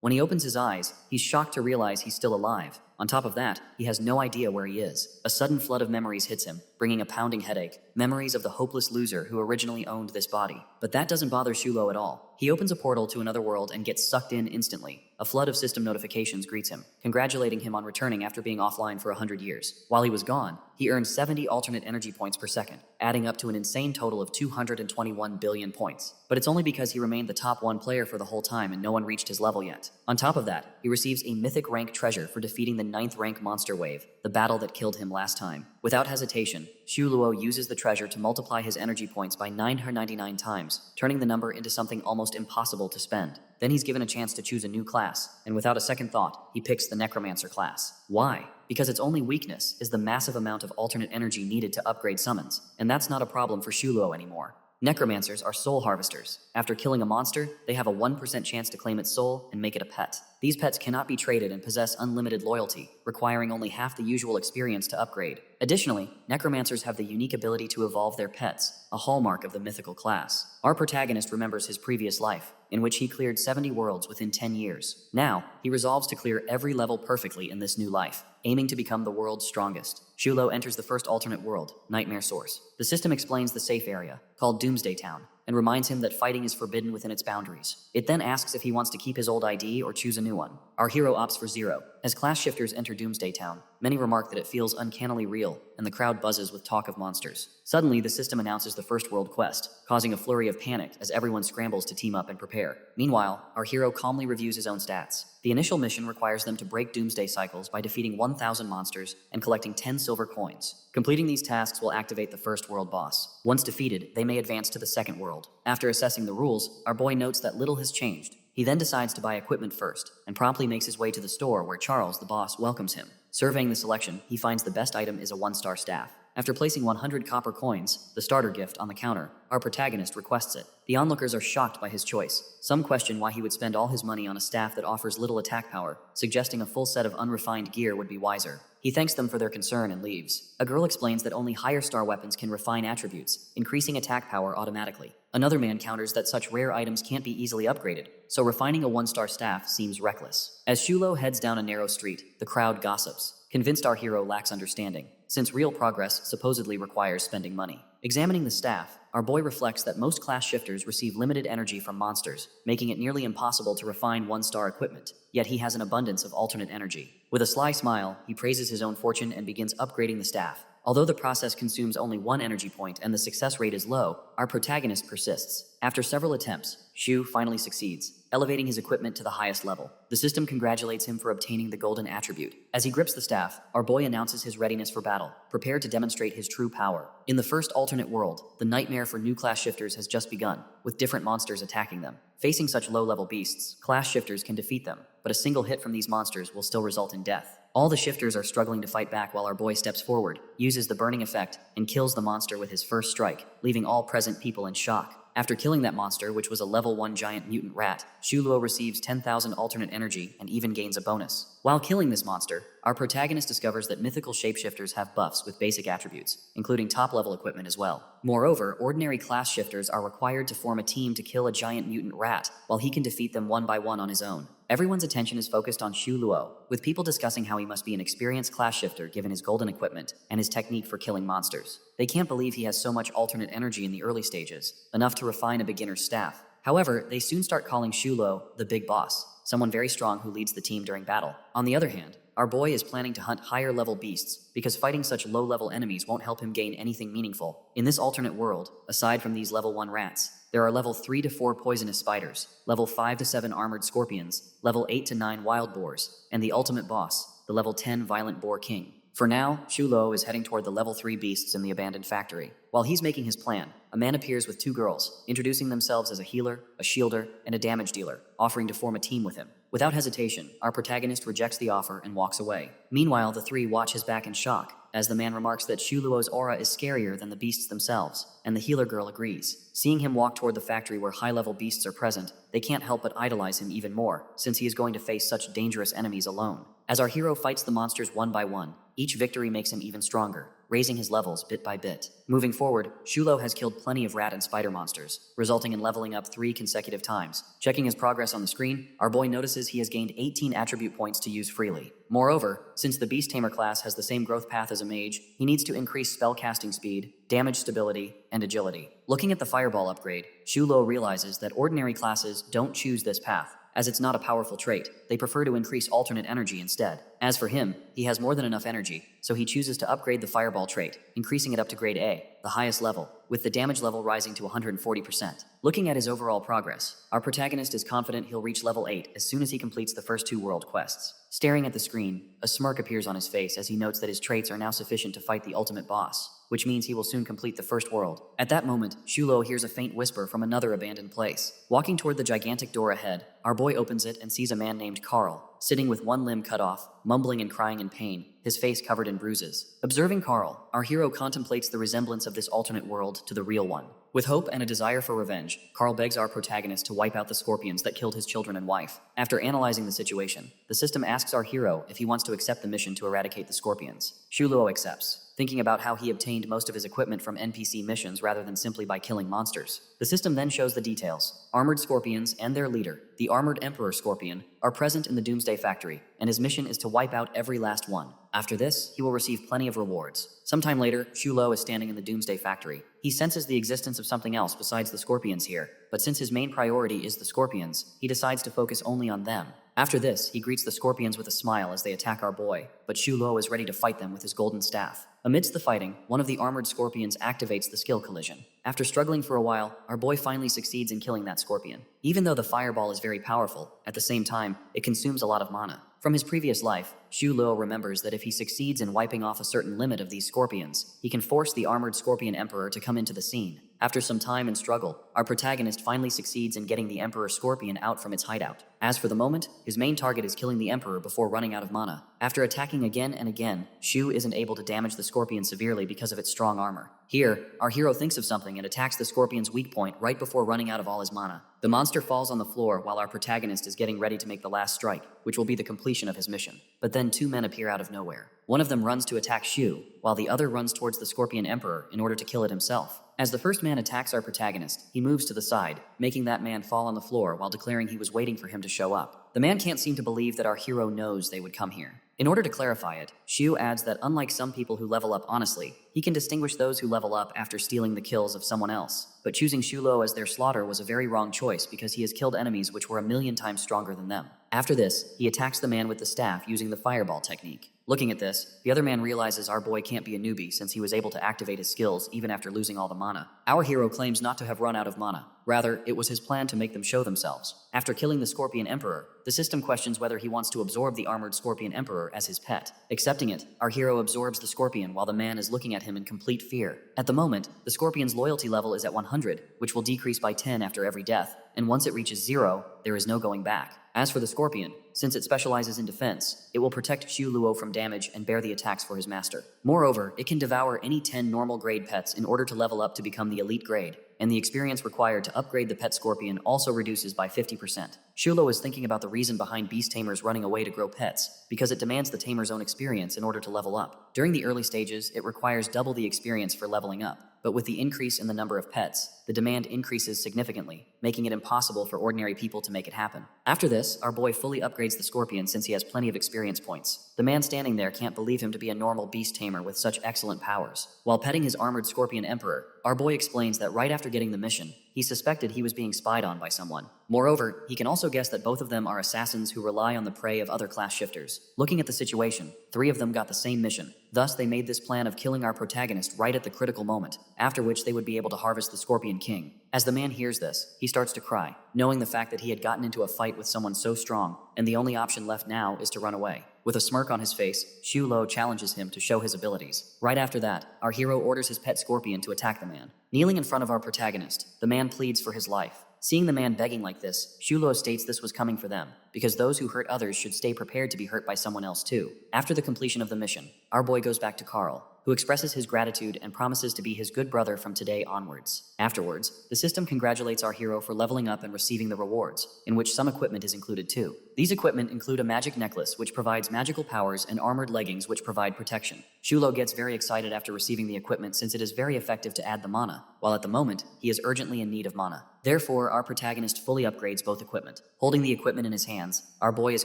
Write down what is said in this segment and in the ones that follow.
When he opens his eyes, he's shocked to realize he's still alive. On top of that, he has no idea where he is. A sudden flood of memories hits him, bringing a pounding headache. Memories of the hopeless loser who originally owned this body. But that doesn't bother Shulo at all. He opens a portal to another world and gets sucked in instantly. A flood of system notifications greets him, congratulating him on returning after being offline for 100 years. While he was gone, he earned 70 alternate energy points per second, adding up to an insane total of 221 billion points. But it's only because he remained the top 1 player for the whole time and no one reached his level yet. On top of that, he receives a mythic rank treasure for defeating the 9th rank monster wave, the battle that killed him last time. Without hesitation, Shu Luo uses the treasure to multiply his energy points by 999 times, turning the number into something almost impossible to spend. Then he's given a chance to choose a new class, and without a second thought, he picks the Necromancer class. Why? Because its only weakness is the massive amount of alternate energy needed to upgrade summons, and that's not a problem for Shu Luo anymore. Necromancers are soul harvesters. After killing a monster, they have a 1% chance to claim its soul and make it a pet. These pets cannot be traded and possess unlimited loyalty, requiring only half the usual experience to upgrade. Additionally, necromancers have the unique ability to evolve their pets, a hallmark of the mythical class. Our protagonist remembers his previous life, in which he cleared 70 worlds within 10 years. Now, he resolves to clear every level perfectly in this new life, aiming to become the world's strongest. Shulo enters the first alternate world, Nightmare Source. The system explains the safe area, called Doomsday Town, and reminds him that fighting is forbidden within its boundaries. It then asks if he wants to keep his old ID or choose a new one. Our hero opts for 0. As class shifters enter Doomsday Town, many remark that it feels uncannily real, and the crowd buzzes with talk of monsters. Suddenly, the system announces the first world quest, causing a flurry of panic as everyone scrambles to team up and prepare. Meanwhile, our hero calmly reviews his own stats. The initial mission requires them to break Doomsday cycles by defeating 1,000 monsters and collecting 10 silver coins. Completing these tasks will activate the first world boss. Once defeated, they may advance to the second world. After assessing the rules, our boy notes that little has changed. He then decides to buy equipment first, and promptly makes his way to the store where Charles, the boss, welcomes him. Surveying the selection, he finds the best item is a 1-star staff. After placing 100 copper coins, the starter gift, on the counter, our protagonist requests it. The onlookers are shocked by his choice. Some question why he would spend all his money on a staff that offers little attack power, suggesting a full set of unrefined gear would be wiser. He thanks them for their concern and leaves. A girl explains that only higher star weapons can refine attributes, increasing attack power automatically. Another man counters that such rare items can't be easily upgraded, so refining a 1-star staff seems reckless. As Shulo heads down a narrow street, the crowd gossips, convinced our hero lacks understanding, since real progress supposedly requires spending money. Examining the staff, our boy reflects that most class shifters receive limited energy from monsters, making it nearly impossible to refine 1-star equipment, yet he has an abundance of alternate energy. With a sly smile, he praises his own fortune and begins upgrading the staff. Although the process consumes only 1 energy point and the success rate is low, our protagonist persists. After several attempts, Shu finally succeeds, elevating his equipment to the highest level. The system congratulates him for obtaining the golden attribute. As he grips the staff, our boy announces his readiness for battle, prepared to demonstrate his true power. In the first alternate world, the nightmare for new class shifters has just begun, with different monsters attacking them. Facing such low-level beasts, class shifters can defeat them, but a single hit from these monsters will still result in death. All the shifters are struggling to fight back while our boy steps forward, uses the burning effect, and kills the monster with his first strike, leaving all present people in shock. After killing that monster, which was a level 1 giant mutant rat, Shulo receives 10,000 alternate energy and even gains a bonus. While killing this monster, our protagonist discovers that mythical shapeshifters have buffs with basic attributes, including top-level equipment as well. Moreover, ordinary class shifters are required to form a team to kill a giant mutant rat, while he can defeat them one by one on his own. Everyone's attention is focused on Shu Luo, with people discussing how he must be an experienced class shifter given his golden equipment and his technique for killing monsters. They can't believe he has so much alternate energy in the early stages, enough to refine a beginner's staff. However, they soon start calling Shu Luo the big boss, someone very strong who leads the team during battle. On the other hand, our boy is planning to hunt higher-level beasts, because fighting such low-level enemies won't help him gain anything meaningful. In this alternate world, aside from these level 1 rats, there are level 3 to 4 poisonous spiders, level 5 to 7 armored scorpions, level 8 to 9 wild boars, and the ultimate boss, the level 10 violent boar king. For now, Shulo is heading toward the level 3 beasts in the abandoned factory. While he's making his plan, a man appears with 2 girls, introducing themselves as a healer, a shielder, and a damage dealer, offering to form a team with him. Without hesitation, our protagonist rejects the offer and walks away. Meanwhile, the 3 watch his back in shock, as the man remarks that Shuluo's aura is scarier than the beasts themselves, and the healer girl agrees. Seeing him walk toward the factory where high-level beasts are present, they can't help but idolize him even more, since he is going to face such dangerous enemies alone. As our hero fights the monsters one by one, each victory makes him even stronger. raising his levels bit by bit. Moving forward, Shulo has killed plenty of rat and spider monsters, resulting in leveling up 3 consecutive times. Checking his progress on the screen, our boy notices he has gained 18 attribute points to use freely. Moreover, since the Beast Tamer class has the same growth path as a mage, he needs to increase spellcasting speed, damage stability, and agility. Looking at the Fireball upgrade, Shulo realizes that ordinary classes don't choose this path, as it's not a powerful trait. They prefer to increase alternate energy instead. As for him, he has more than enough energy, so he chooses to upgrade the Fireball trait, increasing it up to grade A, the highest level, with the damage level rising to 140%. Looking at his overall progress, our protagonist is confident he'll reach level 8 as soon as he completes the first 2 world quests. Staring at the screen, a smirk appears on his face as he notes that his traits are now sufficient to fight the ultimate boss, which means he will soon complete the first world. At that moment, Shulo hears a faint whisper from another abandoned place. Walking toward the gigantic door ahead, our boy opens it and sees a man named Carl, sitting with one limb cut off, mumbling and crying in pain, his face covered in bruises. Observing Carl, our hero contemplates the resemblance of this alternate world to the real one. With hope and a desire for revenge, Carl begs our protagonist to wipe out the scorpions that killed his children and wife. After analyzing the situation, the system asks our hero if he wants to accept the mission to eradicate the scorpions. Shulo accepts, thinking about how he obtained most of his equipment from NPC missions rather than simply by killing monsters. The system then shows the details. Armored scorpions and their leader, the Armored Emperor Scorpion, are present in the Doomsday Factory, and his mission is to wipe out every last one. After this, he will receive plenty of rewards. Sometime later, Shulo is standing in the Doomsday Factory. He senses the existence of something else besides the scorpions here, but since his main priority is the scorpions, he decides to focus only on them. After this, he greets the scorpions with a smile as they attack our boy, but Shulo is ready to fight them with his golden staff. Amidst the fighting, one of the armored scorpions activates the skill collision. After struggling for a while, our boy finally succeeds in killing that scorpion. Even though the fireball is very powerful, at the same time, it consumes a lot of mana. From his previous life, Shulo remembers that if he succeeds in wiping off a certain limit of these scorpions, he can force the armored scorpion emperor to come into the scene. After some time and struggle, our protagonist finally succeeds in getting the Emperor Scorpion out from its hideout. As for the moment, his main target is killing the Emperor before running out of mana. After attacking again and again, Shu isn't able to damage the Scorpion severely because of its strong armor. Here, our hero thinks of something and attacks the Scorpion's weak point right before running out of all his mana. The monster falls on the floor while our protagonist is getting ready to make the last strike, which will be the completion of his mission. But then 2 men appear out of nowhere. One of them runs to attack Shu, while the other runs towards the Scorpion Emperor in order to kill it himself. As the first man attacks our protagonist, he moves to the side, making that man fall on the floor while declaring he was waiting for him to show up. The man can't seem to believe that our hero knows they would come here. In order to clarify it, Shu adds that unlike some people who level up honestly, he can distinguish those who level up after stealing the kills of someone else. But choosing Shulo as their slaughter was a very wrong choice because he has killed enemies which were 1,000,000 times stronger than them. After this, he attacks the man with the staff using the fireball technique. Looking at this, the other man realizes our boy can't be a newbie since he was able to activate his skills even after losing all the mana. Our hero claims not to have run out of mana. Rather, it was his plan to make them show themselves. After killing the Scorpion Emperor, the system questions whether he wants to absorb the armored Scorpion Emperor as his pet. Accepting it, our hero absorbs the Scorpion while the man is looking at him in complete fear. At the moment, the Scorpion's loyalty level is at 100, which will decrease by 10 after every death, and once it reaches 0, there is no going back. As for the Scorpion, since it specializes in defense, it will protect Shu Luo from damage and bear the attacks for his master. Moreover, it can devour any 10 normal grade pets in order to level up to become the elite grade, and the experience required to upgrade the pet Scorpion also reduces by 50%. Shulo is thinking about the reason behind beast tamers running away to grow pets, because it demands the tamer's own experience in order to level up. During the early stages, it requires double the experience for leveling up, but with the increase in the number of pets, the demand increases significantly, making it impossible for ordinary people to make it happen. After this, our boy fully upgrades the Scorpion since he has plenty of experience points. The man standing there can't believe him to be a normal beast tamer with such excellent powers. While petting his armored Scorpion Emperor, our boy explains that right after getting the mission, he suspected he was being spied on by someone. Moreover, he can also guess that both of them are assassins who rely on the prey of other class shifters. Looking at the situation, 3 of them got the same mission. Thus, they made this plan of killing our protagonist right at the critical moment, after which they would be able to harvest the Scorpion King. As the man hears this, he starts to cry, knowing the fact that he had gotten into a fight with someone so strong, and the only option left now is to run away. With a smirk on his face, Shu Lo challenges him to show his abilities. Right after that, our hero orders his pet Scorpion to attack the man. Kneeling in front of our protagonist, the man pleads for his life. Seeing the man begging like this, Shulo states this was coming for them, because those who hurt others should stay prepared to be hurt by someone else too. After the completion of the mission, our boy goes back to Carl, who expresses his gratitude and promises to be his good brother from today onwards. Afterwards, the system congratulates our hero for leveling up and receiving the rewards, in which some equipment is included too. These equipment include a magic necklace, which provides magical powers, and armored leggings, which provide protection. Shulo gets very excited after receiving the equipment since it is very effective to add the mana, while at the moment, he is urgently in need of mana. Therefore, our protagonist fully upgrades both equipment. Holding the equipment in his hands, our boy is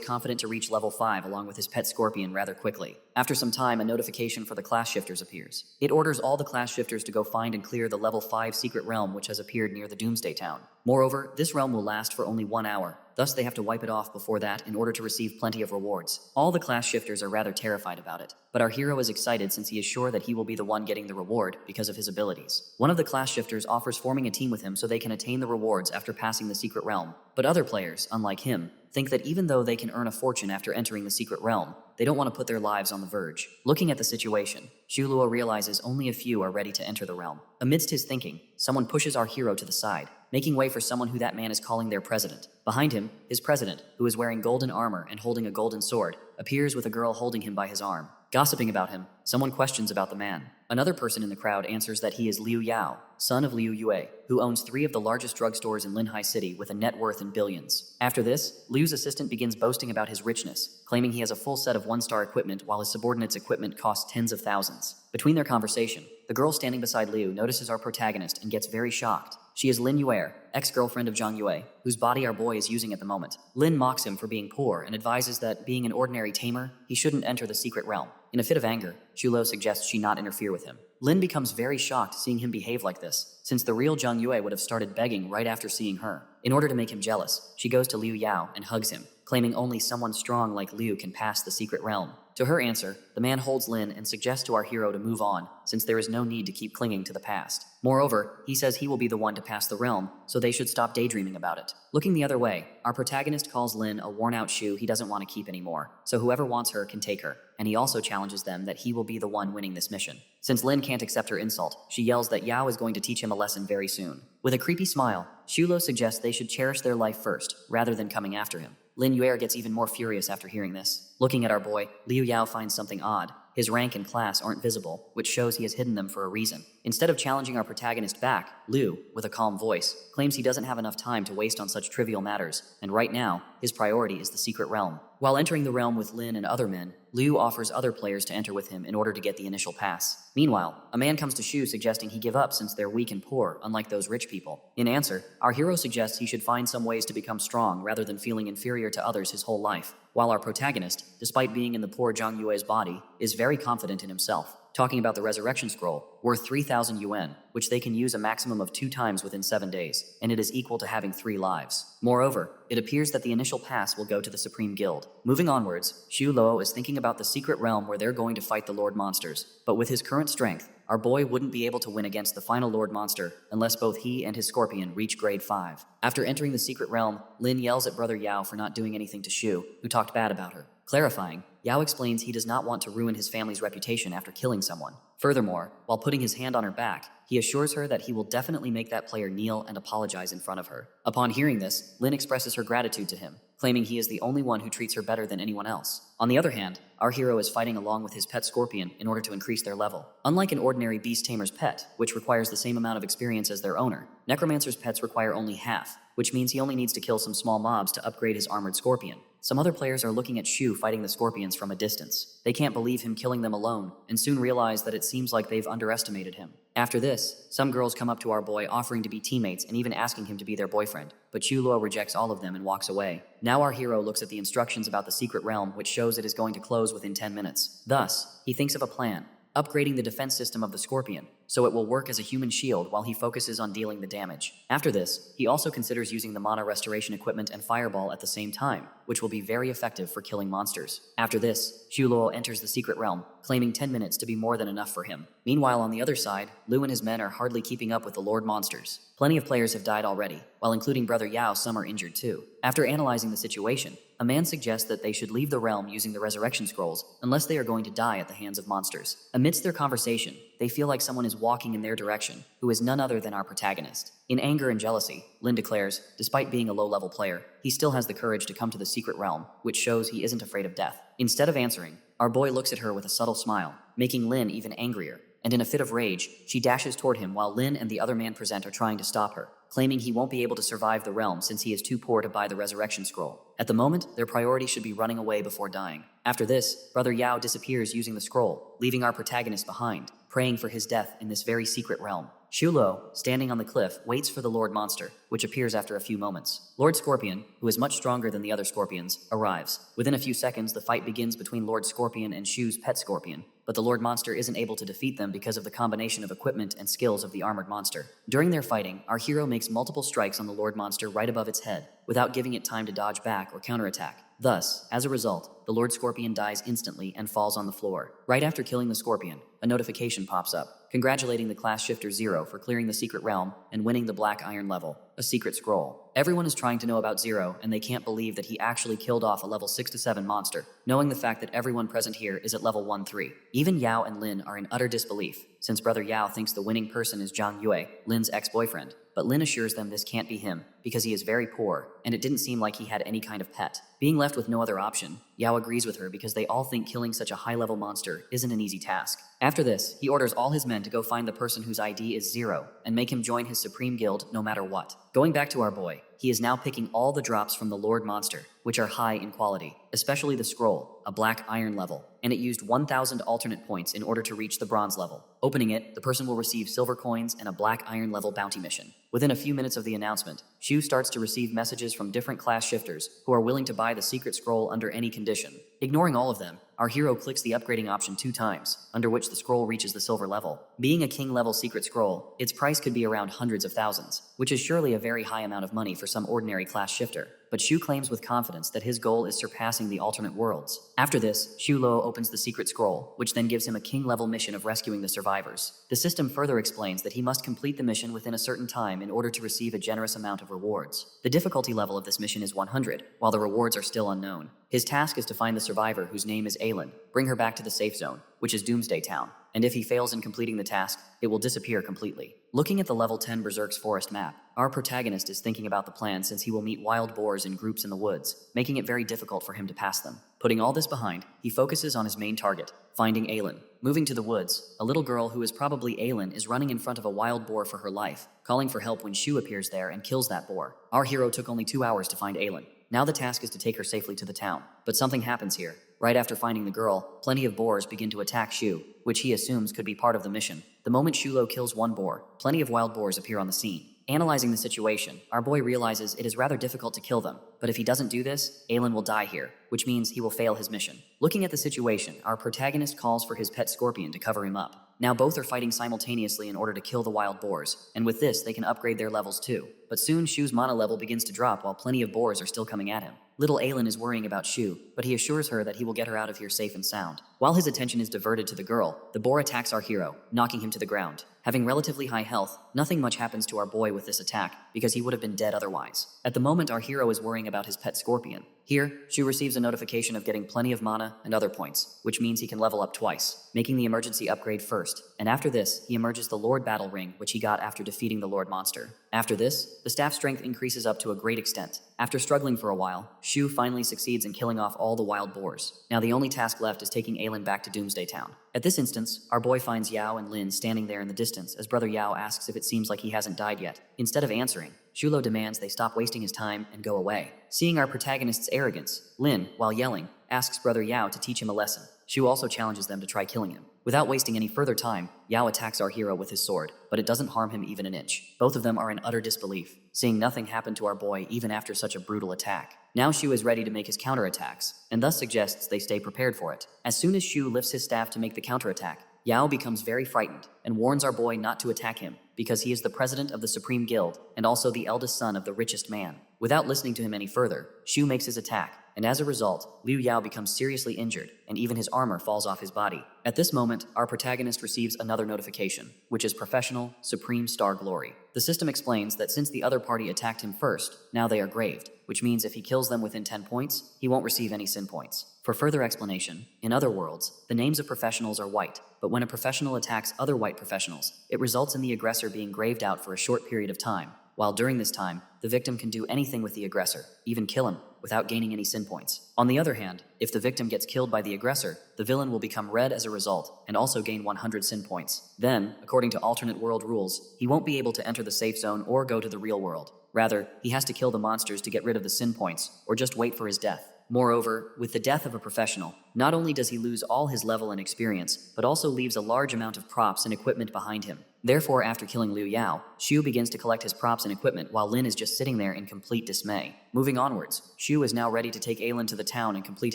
confident to reach level 5 along with his pet scorpion rather quickly. After some time, a notification for the class shifters appears. It orders all the class shifters to go find and clear the level 5 secret realm which has appeared near the Doomsday Town. Moreover, this realm will last for only 1 hour. Thus, they have to wipe it off before that in order to receive plenty of rewards. All the class shifters are rather terrified about it, but our hero is excited since he is sure that he will be the one getting the reward because of his abilities. One of the class shifters offers forming a team with him so they can attain the rewards after passing the secret realm. But other players, unlike him, think that even though they can earn a fortune after entering the secret realm, they don't want to put their lives on the verge. Looking at the situation, Shuluo realizes only a few are ready to enter the realm. Amidst his thinking, someone pushes our hero to the side, making way for someone who that man is calling their president. Behind him, his president, who is wearing golden armor and holding a golden sword, appears with a girl holding him by his arm. Gossiping about him, someone questions about the man. Another person in the crowd answers that he is Liu Yao, son of Liu Yue, who owns 3 of the largest drugstores in Linhai City with a net worth in billions. After this, Liu's assistant begins boasting about his richness, claiming he has a full set of 1-star equipment while his subordinate's equipment costs tens of thousands. Between their conversation, the girl standing beside Liu notices our protagonist and gets very shocked. She is Lin Yuer, ex-girlfriend of Zhang Yue, whose body our boy is using at the moment. Lin mocks him for being poor and advises that, being an ordinary tamer, he shouldn't enter the secret realm. In a fit of anger, Shulo suggests she not interfere with him. Lin becomes very shocked seeing him behave like this, since the real Zhang Yue would have started begging right after seeing her. In order to make him jealous, she goes to Liu Yao and hugs him, claiming only someone strong like Liu can pass the secret realm. To her answer, the man holds Lin and suggests to our hero to move on, since there is no need to keep clinging to the past. Moreover, he says he will be the one to pass the realm, so they should stop daydreaming about it. Looking the other way, our protagonist calls Lin a worn-out shoe he doesn't want to keep anymore, so whoever wants her can take her, and he also challenges them that he will be the one winning this mission. Since Lin can't accept her insult, she yells that Yao is going to teach him a lesson very soon. With a creepy smile, Shulo suggests they should cherish their life first, rather than coming after him. Lin Yuer gets even more furious after hearing this. Looking at our boy, Liu Yao finds something odd. His rank and class aren't visible, which shows he has hidden them for a reason. Instead of challenging our protagonist back, Liu, with a calm voice, claims he doesn't have enough time to waste on such trivial matters, and right now, his priority is the secret realm. While entering the realm with Lin and other men, Liu offers other players to enter with him in order to get the initial pass. Meanwhile, a man comes to Shu suggesting he give up since they're weak and poor, unlike those rich people. In answer, our hero suggests he should find some ways to become strong rather than feeling inferior to others his whole life, while our protagonist, despite being in the poor Zhang Yue's body, is very confident in himself, talking about the resurrection scroll, worth 3,000 yuan, which they can use a maximum of 2 times within 7 days, and it is equal to having 3 lives. Moreover, it appears that the initial pass will go to the Supreme Guild. Moving onwards, Xu Luo is thinking about the secret realm where they're going to fight the Lord Monsters, but with his current strength, our boy wouldn't be able to win against the final Lord Monster unless both he and his scorpion reach grade 5. After entering the secret realm, Lin yells at brother Yao for not doing anything to Xu, who talked bad about her. Clarifying, Yao explains he does not want to ruin his family's reputation after killing someone. Furthermore, while putting his hand on her back, he assures her that he will definitely make that player kneel and apologize in front of her. Upon hearing this, Lin expresses her gratitude to him, claiming he is the only one who treats her better than anyone else. On the other hand, our hero is fighting along with his pet scorpion in order to increase their level. Unlike an ordinary beast tamer's pet, which requires the same amount of experience as their owner, necromancer's pets require only half, which means he only needs to kill some small mobs to upgrade his armored scorpion. Some other players are looking at Shu fighting the scorpions from a distance. They can't believe him killing them alone, and soon realize that it seems like they've underestimated him. After this, some girls come up to our boy offering to be teammates and even asking him to be their boyfriend, but Chu Luo rejects all of them and walks away. Now our hero looks at the instructions about the secret realm, which shows it is going to close within 10 minutes. Thus, he thinks of a plan, upgrading the defense system of the scorpion, so it will work as a human shield while he focuses on dealing the damage. After this, he also considers using the mana restoration equipment and fireball at the same time, which will be very effective for killing monsters. After this, Xu Luo enters the secret realm, claiming 10 minutes to be more than enough for him. Meanwhile, on the other side, Lu and his men are hardly keeping up with the Lord Monsters. Plenty of players have died already, while including brother Yao, some are injured too. After analyzing the situation, a man suggests that they should leave the realm using the resurrection scrolls, unless they are going to die at the hands of monsters. Amidst their conversation, they feel like someone is walking in their direction, who is none other than our protagonist. In anger and jealousy, Lin declares, despite being a low-level player, he still has the courage to come to the secret realm, which shows he isn't afraid of death. Instead of answering, Our boy looks at her with a subtle smile, making Lin even angrier. And in a fit of rage, she dashes toward him while Lin and the other man present are trying to stop her, claiming he won't be able to survive the realm since he is too poor to buy the resurrection scroll. At the moment, their priority should be running away before dying. After this, Brother Yao disappears using the scroll, leaving our protagonist behind, praying for his death in this very secret realm. Shulo, standing on the cliff, waits for the Lord Monster, which appears after a few moments. Lord Scorpion, who is much stronger than the other scorpions, arrives. Within a few seconds, the fight begins between Lord Scorpion and Shu's pet scorpion, but the Lord Monster isn't able to defeat them because of the combination of equipment and skills of the armored monster. During their fighting, our hero makes multiple strikes on the Lord Monster right above its head, without giving it time to dodge back or counterattack. Thus, as a result, the Lord Scorpion dies instantly and falls on the floor. Right after killing the Scorpion, a notification pops up, congratulating the Class Shifter Zero for clearing the secret realm and winning the Black Iron level, a secret scroll. Everyone is trying to know about Zero, and they can't believe that he actually killed off a level 6 to 7 monster, knowing the fact that everyone present here is at level 1-3. Even Yao and Lin are in utter disbelief, since Brother Yao thinks the winning person is Zhang Yue, Lin's ex-boyfriend. But Lin assures them this can't be him, because he is very poor, and it didn't seem like he had any kind of pet. Being left with no other option, Yao agrees with her because they all think killing such a high-level monster isn't an easy task. After this, he orders all his men to go find the person whose ID is Zero, and make him join his Supreme Guild no matter what. Going back to our boy, he is now picking all the drops from the Lord Monster, which are high in quality, especially the scroll, a Black Iron level, and it used 1,000 alternate points in order to reach the bronze level. Opening it, the person will receive silver coins and a Black Iron level bounty mission. Within a few minutes of the announcement, Shu starts to receive messages from different class shifters who are willing to buy the secret scroll under any condition. Ignoring all of them, our hero clicks the upgrading option 2 times, under which the scroll reaches the silver level. Being a king-level secret scroll, its price could be around hundreds of thousands, which is surely a very high amount of money for some ordinary class shifter. But Shu claims with confidence that his goal is surpassing the alternate worlds. After this, Shu Lo opens the secret scroll, which then gives him a king-level mission of rescuing the survivors. The system further explains that he must complete the mission within a certain time in order to receive a generous amount of rewards. The difficulty level of this mission is 100, while the rewards are still unknown. His task is to find the survivor whose name is Aylin, bring her back to the safe zone, which is Doomsday Town, and if he fails in completing the task, it will disappear completely. Looking at the level 10 Berserk's forest map, our protagonist is thinking about the plan since he will meet wild boars in groups in the woods, making it very difficult for him to pass them. Putting all this behind, he focuses on his main target, finding Aylin. Moving to the woods, a little girl who is probably Aylin is running in front of a wild boar for her life, calling for help when Shu appears there and kills that boar. Our hero took only 2 hours to find Aylin. Now the task is to take her safely to the town. But something happens here. Right after finding the girl, plenty of boars begin to attack Shu, which he assumes could be part of the mission. The moment Shulo kills one boar, plenty of wild boars appear on the scene. Analyzing the situation, our boy realizes it is rather difficult to kill them, but if he doesn't do this, Aylin will die here, which means he will fail his mission. Looking at the situation, our protagonist calls for his pet scorpion to cover him up. Now both are fighting simultaneously in order to kill the wild boars, and with this they can upgrade their levels too. But soon Shu's mana level begins to drop while plenty of boars are still coming at him. Little Aylin is worrying about Shu, but he assures her that he will get her out of here safe and sound. While his attention is diverted to the girl, the boar attacks our hero, knocking him to the ground. Having relatively high health, nothing much happens to our boy with this attack, because he would have been dead otherwise. At the moment, our hero is worrying about his pet scorpion. Here, Shu receives a notification of getting plenty of mana and other points, which means he can level up twice, making the emergency upgrade first, and after this, he emerges the Lord Battle Ring, which he got after defeating the Lord Monster. After this, the staff strength increases up to a great extent. After struggling for a while, Shu finally succeeds in killing off all the wild boars. Now the only task left is taking Aylin back to Doomsday Town. At this instance, our boy finds Yao and Lin standing there in the distance as Brother Yao asks if it seems like he hasn't died yet. Instead of answering, Shulo demands they stop wasting his time and go away. Seeing our protagonist's arrogance, Lin, while yelling, asks Brother Yao to teach him a lesson. Shu also challenges them to try killing him. Without wasting any further time, Yao attacks our hero with his sword, but it doesn't harm him even an inch. Both of them are in utter disbelief, seeing nothing happen to our boy even after such a brutal attack. Now Shu is ready to make his counterattacks, and thus suggests they stay prepared for it. As soon as Shu lifts his staff to make the counterattack, Yao becomes very frightened and warns our boy not to attack him because he is the president of the Supreme Guild and also the eldest son of the richest man. Without listening to him any further, Shu makes his attack, and as a result, Liu Yao becomes seriously injured and even his armor falls off his body. At this moment, our protagonist receives another notification, which is Professional Supreme Star Glory. The system explains that since the other party attacked him first, now they are graved, which means if he kills them within 10 points, he won't receive any sin points. For further explanation, in other worlds, the names of professionals are white, but when a professional attacks other white professionals, it results in the aggressor being graved out for a short period of time, while during this time, the victim can do anything with the aggressor, even kill him. without gaining any sin points. On the other hand, if the victim gets killed by the aggressor, the villain will become red as a result and also gain 100 sin points. Then, according to alternate world rules, he won't be able to enter the safe zone or go to the real world. Rather, he has to kill the monsters to get rid of the sin points, or just wait for his death. Moreover, with the death of a professional, not only does he lose all his level and experience, but also leaves a large amount of props and equipment behind him. Therefore, after killing Liu Yao, Xu begins to collect his props and equipment while Lin is just sitting there in complete dismay. Moving onwards, Xu is now ready to take Aelin to the town and complete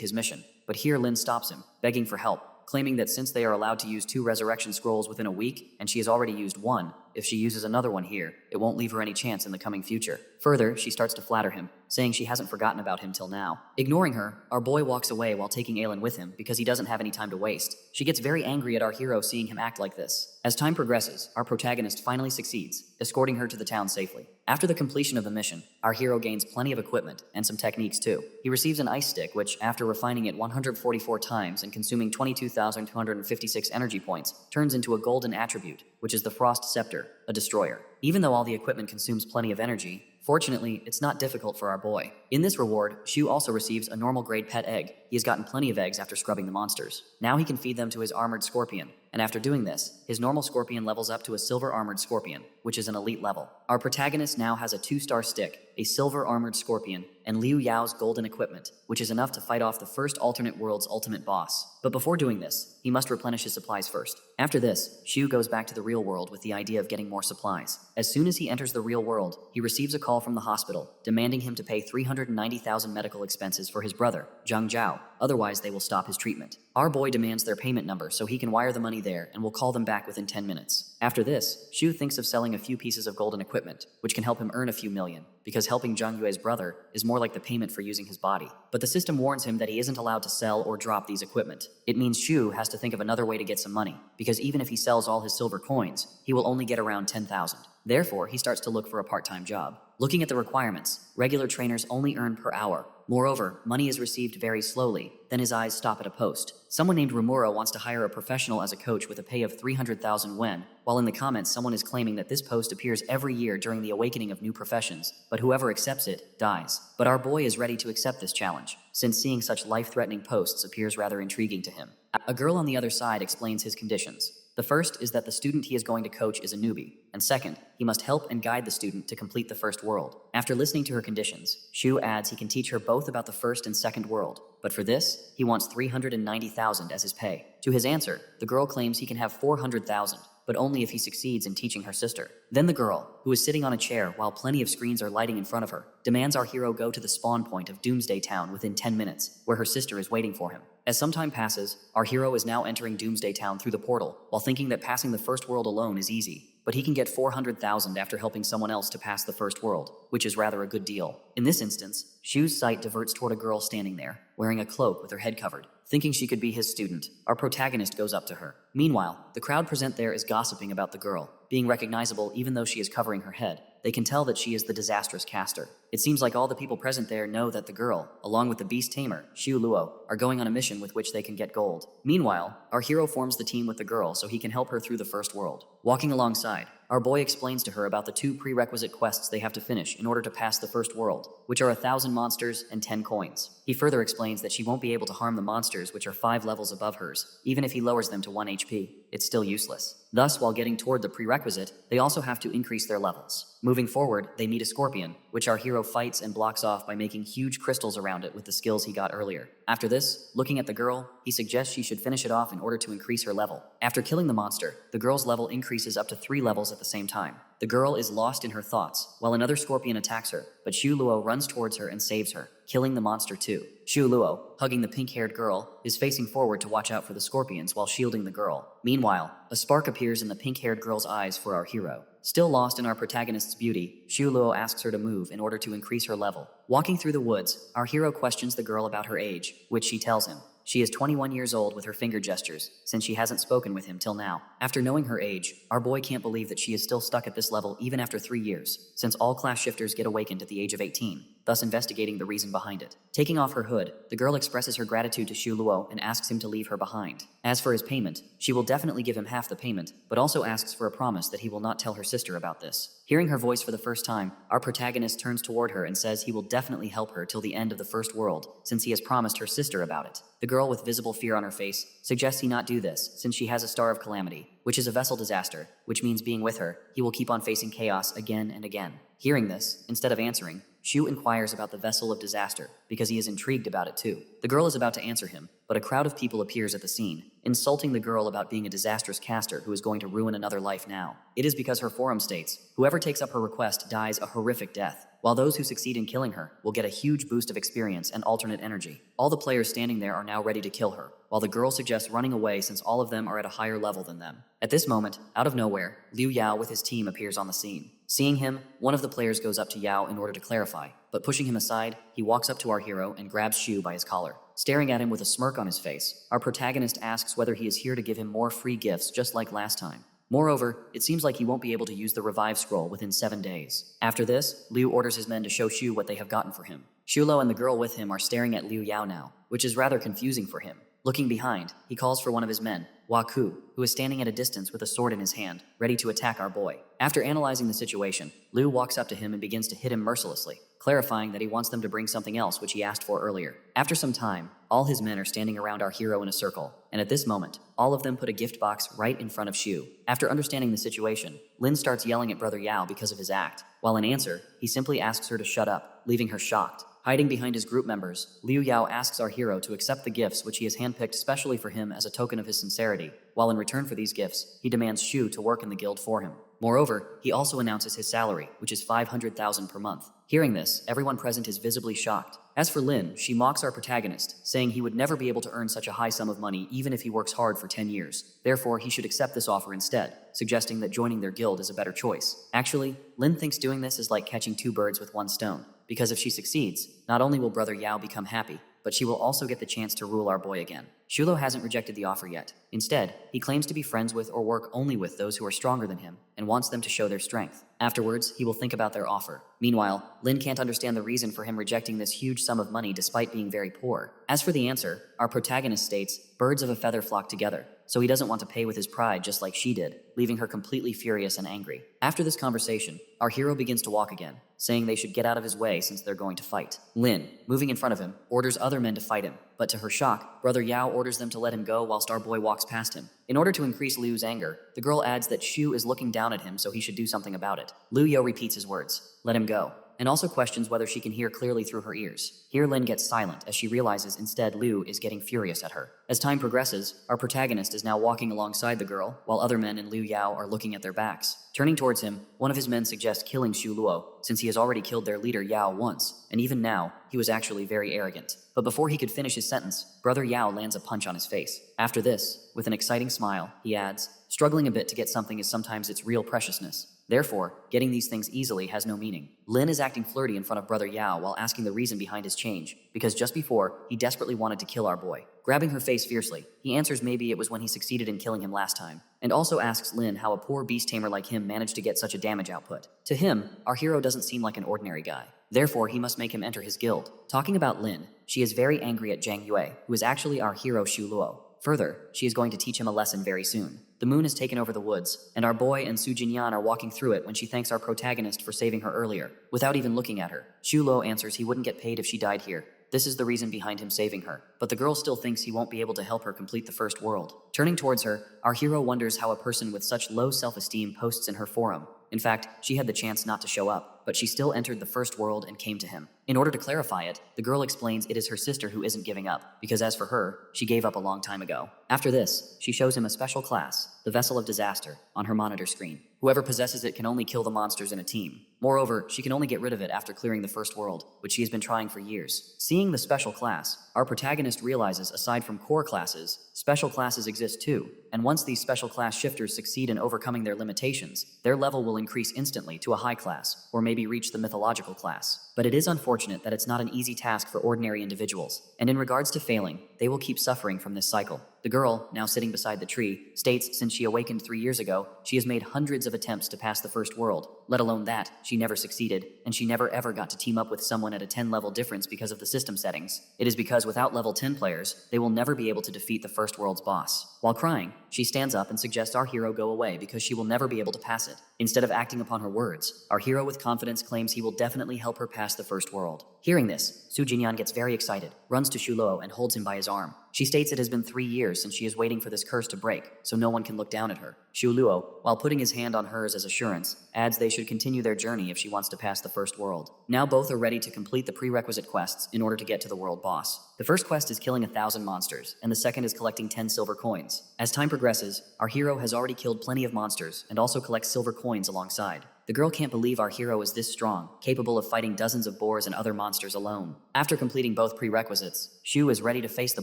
his mission. But here Lin stops him, begging for help, claiming that since they are allowed to use 2 resurrection scrolls within a week, and she has already used 1, if she uses another one here, it won't leave her any chance in the coming future. Further, she starts to flatter him, saying she hasn't forgotten about him till now. Ignoring her, our boy walks away while taking Aelin with him because he doesn't have any time to waste. She gets very angry at our hero seeing him act like this. As time progresses, our protagonist finally succeeds, escorting her to the town safely. After the completion of the mission, our hero gains plenty of equipment and some techniques too. He receives an ice stick which, after refining it 144 times and consuming 22,256 energy points, turns into a golden attribute, which is the Frost Scepter, a destroyer. Even though all the equipment consumes plenty of energy, fortunately, it's not difficult for our boy. In this reward, Xu also receives a normal grade pet egg. He has gotten plenty of eggs after scrubbing the monsters. Now he can feed them to his armored scorpion, and after doing this, his normal scorpion levels up to a silver armored scorpion, which is an elite level. Our protagonist now has a 2-star stick, a silver armored scorpion, and Liu Yao's golden equipment, which is enough to fight off the first alternate world's ultimate boss. But before doing this, he must replenish his supplies first. After this, Xu goes back to the real world with the idea of getting more supplies. As soon as he enters the real world, he receives a call from the hospital, demanding him to pay 390,000 medical expenses for his brother, Zhang Zhao, otherwise they will stop his treatment. Our boy demands their payment number so he can wire the money there and will call them back within 10 minutes. After this, Xu thinks of selling a few pieces of golden equipment, which can help him earn a few million, because helping Zhang Yue's brother is more like the payment for using his body. But the system warns him that he isn't allowed to sell or drop these equipment. It means Xu has to think of another way to get some money, because even if he sells all his silver coins, he will only get around 10,000. Therefore, he starts to look for a part-time job. Looking at the requirements, regular trainers only earn per hour. Moreover, money is received very slowly. Then his eyes stop at a post. Someone named Rumura wants to hire a professional as a coach with a pay of 300,000 wen, while in the comments someone is claiming that this post appears every year during the awakening of new professions, but whoever accepts it, dies. But our boy is ready to accept this challenge, since seeing such life-threatening posts appears rather intriguing to him. A girl on the other side explains his conditions. The first is that the student he is going to coach is a newbie, and second, he must help and guide the student to complete the first world. After listening to her conditions, Xu adds he can teach her both about the first and second world, but for this, he wants 390,000 as his pay. To his answer, the girl claims he can have 400,000, but only if he succeeds in teaching her sister. Then the girl, who is sitting on a chair while plenty of screens are lighting in front of her, demands our hero go to the spawn point of Doomsday Town within 10 minutes, where her sister is waiting for him. As some time passes, our hero is now entering Doomsday Town through the portal, while thinking that passing the first world alone is easy. But he can get 400,000 after helping someone else to pass the first world, which is rather a good deal. In this instance, Xu's sight diverts toward a girl standing there, wearing a cloak with her head covered. Thinking she could be his student, our protagonist goes up to her. Meanwhile, the crowd present there is gossiping about the girl, being recognizable even though she is covering her head. They can tell that she is the disastrous caster. It seems like all the people present there know that the girl, along with the beast tamer, Xu Luo, are going on a mission with which they can get gold. Meanwhile, our hero forms the team with the girl so he can help her through the first world. Walking alongside, our boy explains to her about the 2 prerequisite quests they have to finish in order to pass the first world, which are 1,000 monsters and 10 coins. He further explains that she won't be able to harm the monsters which are 5 levels above hers. Even if he lowers them to 1 HP, it's still useless. Thus, while getting toward the prerequisite, they also have to increase their levels. Moving forward, they meet a scorpion, which our hero fights and blocks off by making huge crystals around it with the skills he got earlier. After this, looking at the girl, he suggests she should finish it off in order to increase her level. After killing the monster, the girl's level increases up to 3 levels at the same time. The girl is lost in her thoughts, while another scorpion attacks her, but Xu Luo runs towards her and saves her, killing the monster too. Xu Luo, hugging the pink-haired girl, is facing forward to watch out for the scorpions while shielding the girl. Meanwhile, a spark appears in the pink-haired girl's eyes for our hero. Still lost in our protagonist's beauty, Xu Luo asks her to move in order to increase her level. Walking through the woods, our hero questions the girl about her age, which she tells him. She is 21 years old with her finger gestures, since she hasn't spoken with him till now. After knowing her age, our boy can't believe that she is still stuck at this level even after 3 years, since all class shifters get awakened at the age of 18. thus investigating the reason behind it. Taking off her hood, the girl expresses her gratitude to Xu Luo and asks him to leave her behind. As for his payment, she will definitely give him half the payment, but also asks for a promise that he will not tell her sister about this. Hearing her voice for the first time, our protagonist turns toward her and says he will definitely help her till the end of the first world, since he has promised her sister about it. The girl, with visible fear on her face, suggests he not do this, since she has a star of calamity, which is a vessel disaster, which means being with her, he will keep on facing chaos again and again. Hearing this, instead of answering, Shu inquires about the vessel of disaster, because he is intrigued about it too. The girl is about to answer him, but a crowd of people appears at the scene, insulting the girl about being a disastrous caster who is going to ruin another life now. It is because her forum states, whoever takes up her request dies a horrific death, while those who succeed in killing her will get a huge boost of experience and alternate energy. All the players standing there are now ready to kill her, while the girl suggests running away since all of them are at a higher level than them. At this moment, out of nowhere, Liu Yao with his team appears on the scene. Seeing him, one of the players goes up to Yao in order to clarify, but pushing him aside, he walks up to our hero and grabs Shu by his collar. Staring at him with a smirk on his face, our protagonist asks whether he is here to give him more free gifts just like last time. Moreover, it seems like he won't be able to use the revive scroll within 7 days. After this, Liu orders his men to show Shu what they have gotten for him. Shulo and the girl with him are staring at Liu Yao now, which is rather confusing for him. Looking behind, he calls for one of his men, Waku, who is standing at a distance with a sword in his hand, ready to attack our boy. After analyzing the situation, Liu walks up to him and begins to hit him mercilessly, clarifying that he wants them to bring something else which he asked for earlier. After some time, all his men are standing around our hero in a circle, and at this moment, all of them put a gift box right in front of Shu. After understanding the situation, Lin starts yelling at Brother Yao because of his act, while in answer, he simply asks her to shut up, leaving her shocked. Hiding behind his group members, Liu Yao asks our hero to accept the gifts which he has handpicked specially for him as a token of his sincerity, while in return for these gifts, he demands Shu to work in the guild for him. Moreover, he also announces his salary, which is 500,000 per month. Hearing this, everyone present is visibly shocked. As for Lin, she mocks our protagonist, saying he would never be able to earn such a high sum of money even if he works hard for 10 years. Therefore, he should accept this offer instead, suggesting that joining their guild is a better choice. Actually, Lin thinks doing this is like catching 2 birds with 1 stone, because if she succeeds, not only will Brother Yao become happy, but she will also get the chance to rule our boy again. Shulo hasn't rejected the offer yet. Instead, he claims to be friends with or work only with those who are stronger than him and wants them to show their strength. Afterwards, he will think about their offer. Meanwhile, Lin can't understand the reason for him rejecting this huge sum of money despite being very poor. As for the answer, our protagonist states, birds of a feather flock together, so he doesn't want to pay with his pride just like she did, leaving her completely furious and angry. After this conversation, our hero begins to walk again, saying they should get out of his way since they're going to fight. Lin, moving in front of him, orders other men to fight him, but to her shock, Brother Yao orders them to let him go whilst our boy walks past him. In order to increase Liu's anger, the girl adds that Shu is looking down at him so he should do something about it. Liu Yo repeats his words, let him go, and also questions whether she can hear clearly through her ears. Here Lin gets silent as she realizes instead Liu is getting furious at her. As time progresses, our protagonist is now walking alongside the girl, while other men and Liu Yao are looking at their backs. Turning towards him, one of his men suggests killing Xu Luo, since he has already killed their leader Yao once, and even now, he was actually very arrogant. But before he could finish his sentence, Brother Yao lands a punch on his face. After this, with an exciting smile, he adds, struggling a bit to get something is sometimes its real preciousness. Therefore, getting these things easily has no meaning. Lin is acting flirty in front of Brother Yao while asking the reason behind his change, because just before, he desperately wanted to kill our boy. Grabbing her face fiercely, he answers maybe it was when he succeeded in killing him last time, and also asks Lin how a poor beast tamer like him managed to get such a damage output. To him, our hero doesn't seem like an ordinary guy. Therefore, he must make him enter his guild. Talking about Lin, she is very angry at Zhang Yue, who is actually our hero Xu Luo. Further, she is going to teach him a lesson very soon. The moon has taken over the woods, and our boy and Su Jinyan are walking through it when she thanks our protagonist for saving her earlier, without even looking at her. Xu Luo answers he wouldn't get paid if she died here. This is the reason behind him saving her, but the girl still thinks he won't be able to help her complete the first world. Turning towards her, our hero wonders how a person with such low self-esteem posts in her forum. In fact, she had the chance not to show up, but she still entered the first world and came to him. In order to clarify it, the girl explains it is her sister who isn't giving up, because as for her, she gave up a long time ago. After this, she shows him a special class, the Vessel of Disaster, on her monitor screen. Whoever possesses it can only kill the monsters in a team. Moreover, she can only get rid of it after clearing the first world, which she has been trying for years. Seeing the special class, our protagonist realizes aside from core classes, special classes exist too, and once these special class shifters succeed in overcoming their limitations, their level will increase instantly to a high class, or maybe reach the mythological class. But it is unfortunate that it's not an easy task for ordinary individuals, and in regards to failing, they will keep suffering from this cycle. The girl, now sitting beside the tree, states since she awakened 3 years ago, she has made hundreds of attempts to pass the first world, Let alone that, she never succeeded, and she never ever got to team up with someone at a 10 level difference because of the system settings. It is because without level 10 players, they will never be able to defeat the first world's boss. While crying, she stands up and suggests our hero go away because she will never be able to pass it. Instead of acting upon her words, our hero with confidence claims he will definitely help her pass the first world. Hearing this, Su Jinyan gets very excited, runs to Shu Luo and holds him by his arm. She states it has been 3 years since she is waiting for this curse to break, so no one can look down at her. Shu Luo, while putting his hand on hers as assurance, adds they should continue their journey if she wants to pass the first world. Now both are ready to complete the prerequisite quests in order to get to the world boss. The first quest is killing 1,000 monsters, and the second is collecting 10 silver coins. As time progresses, our hero has already killed plenty of monsters and also collects silver coins alongside. The girl can't believe our hero is this strong, capable of fighting dozens of boars and other monsters alone. After completing both prerequisites, Shu is ready to face the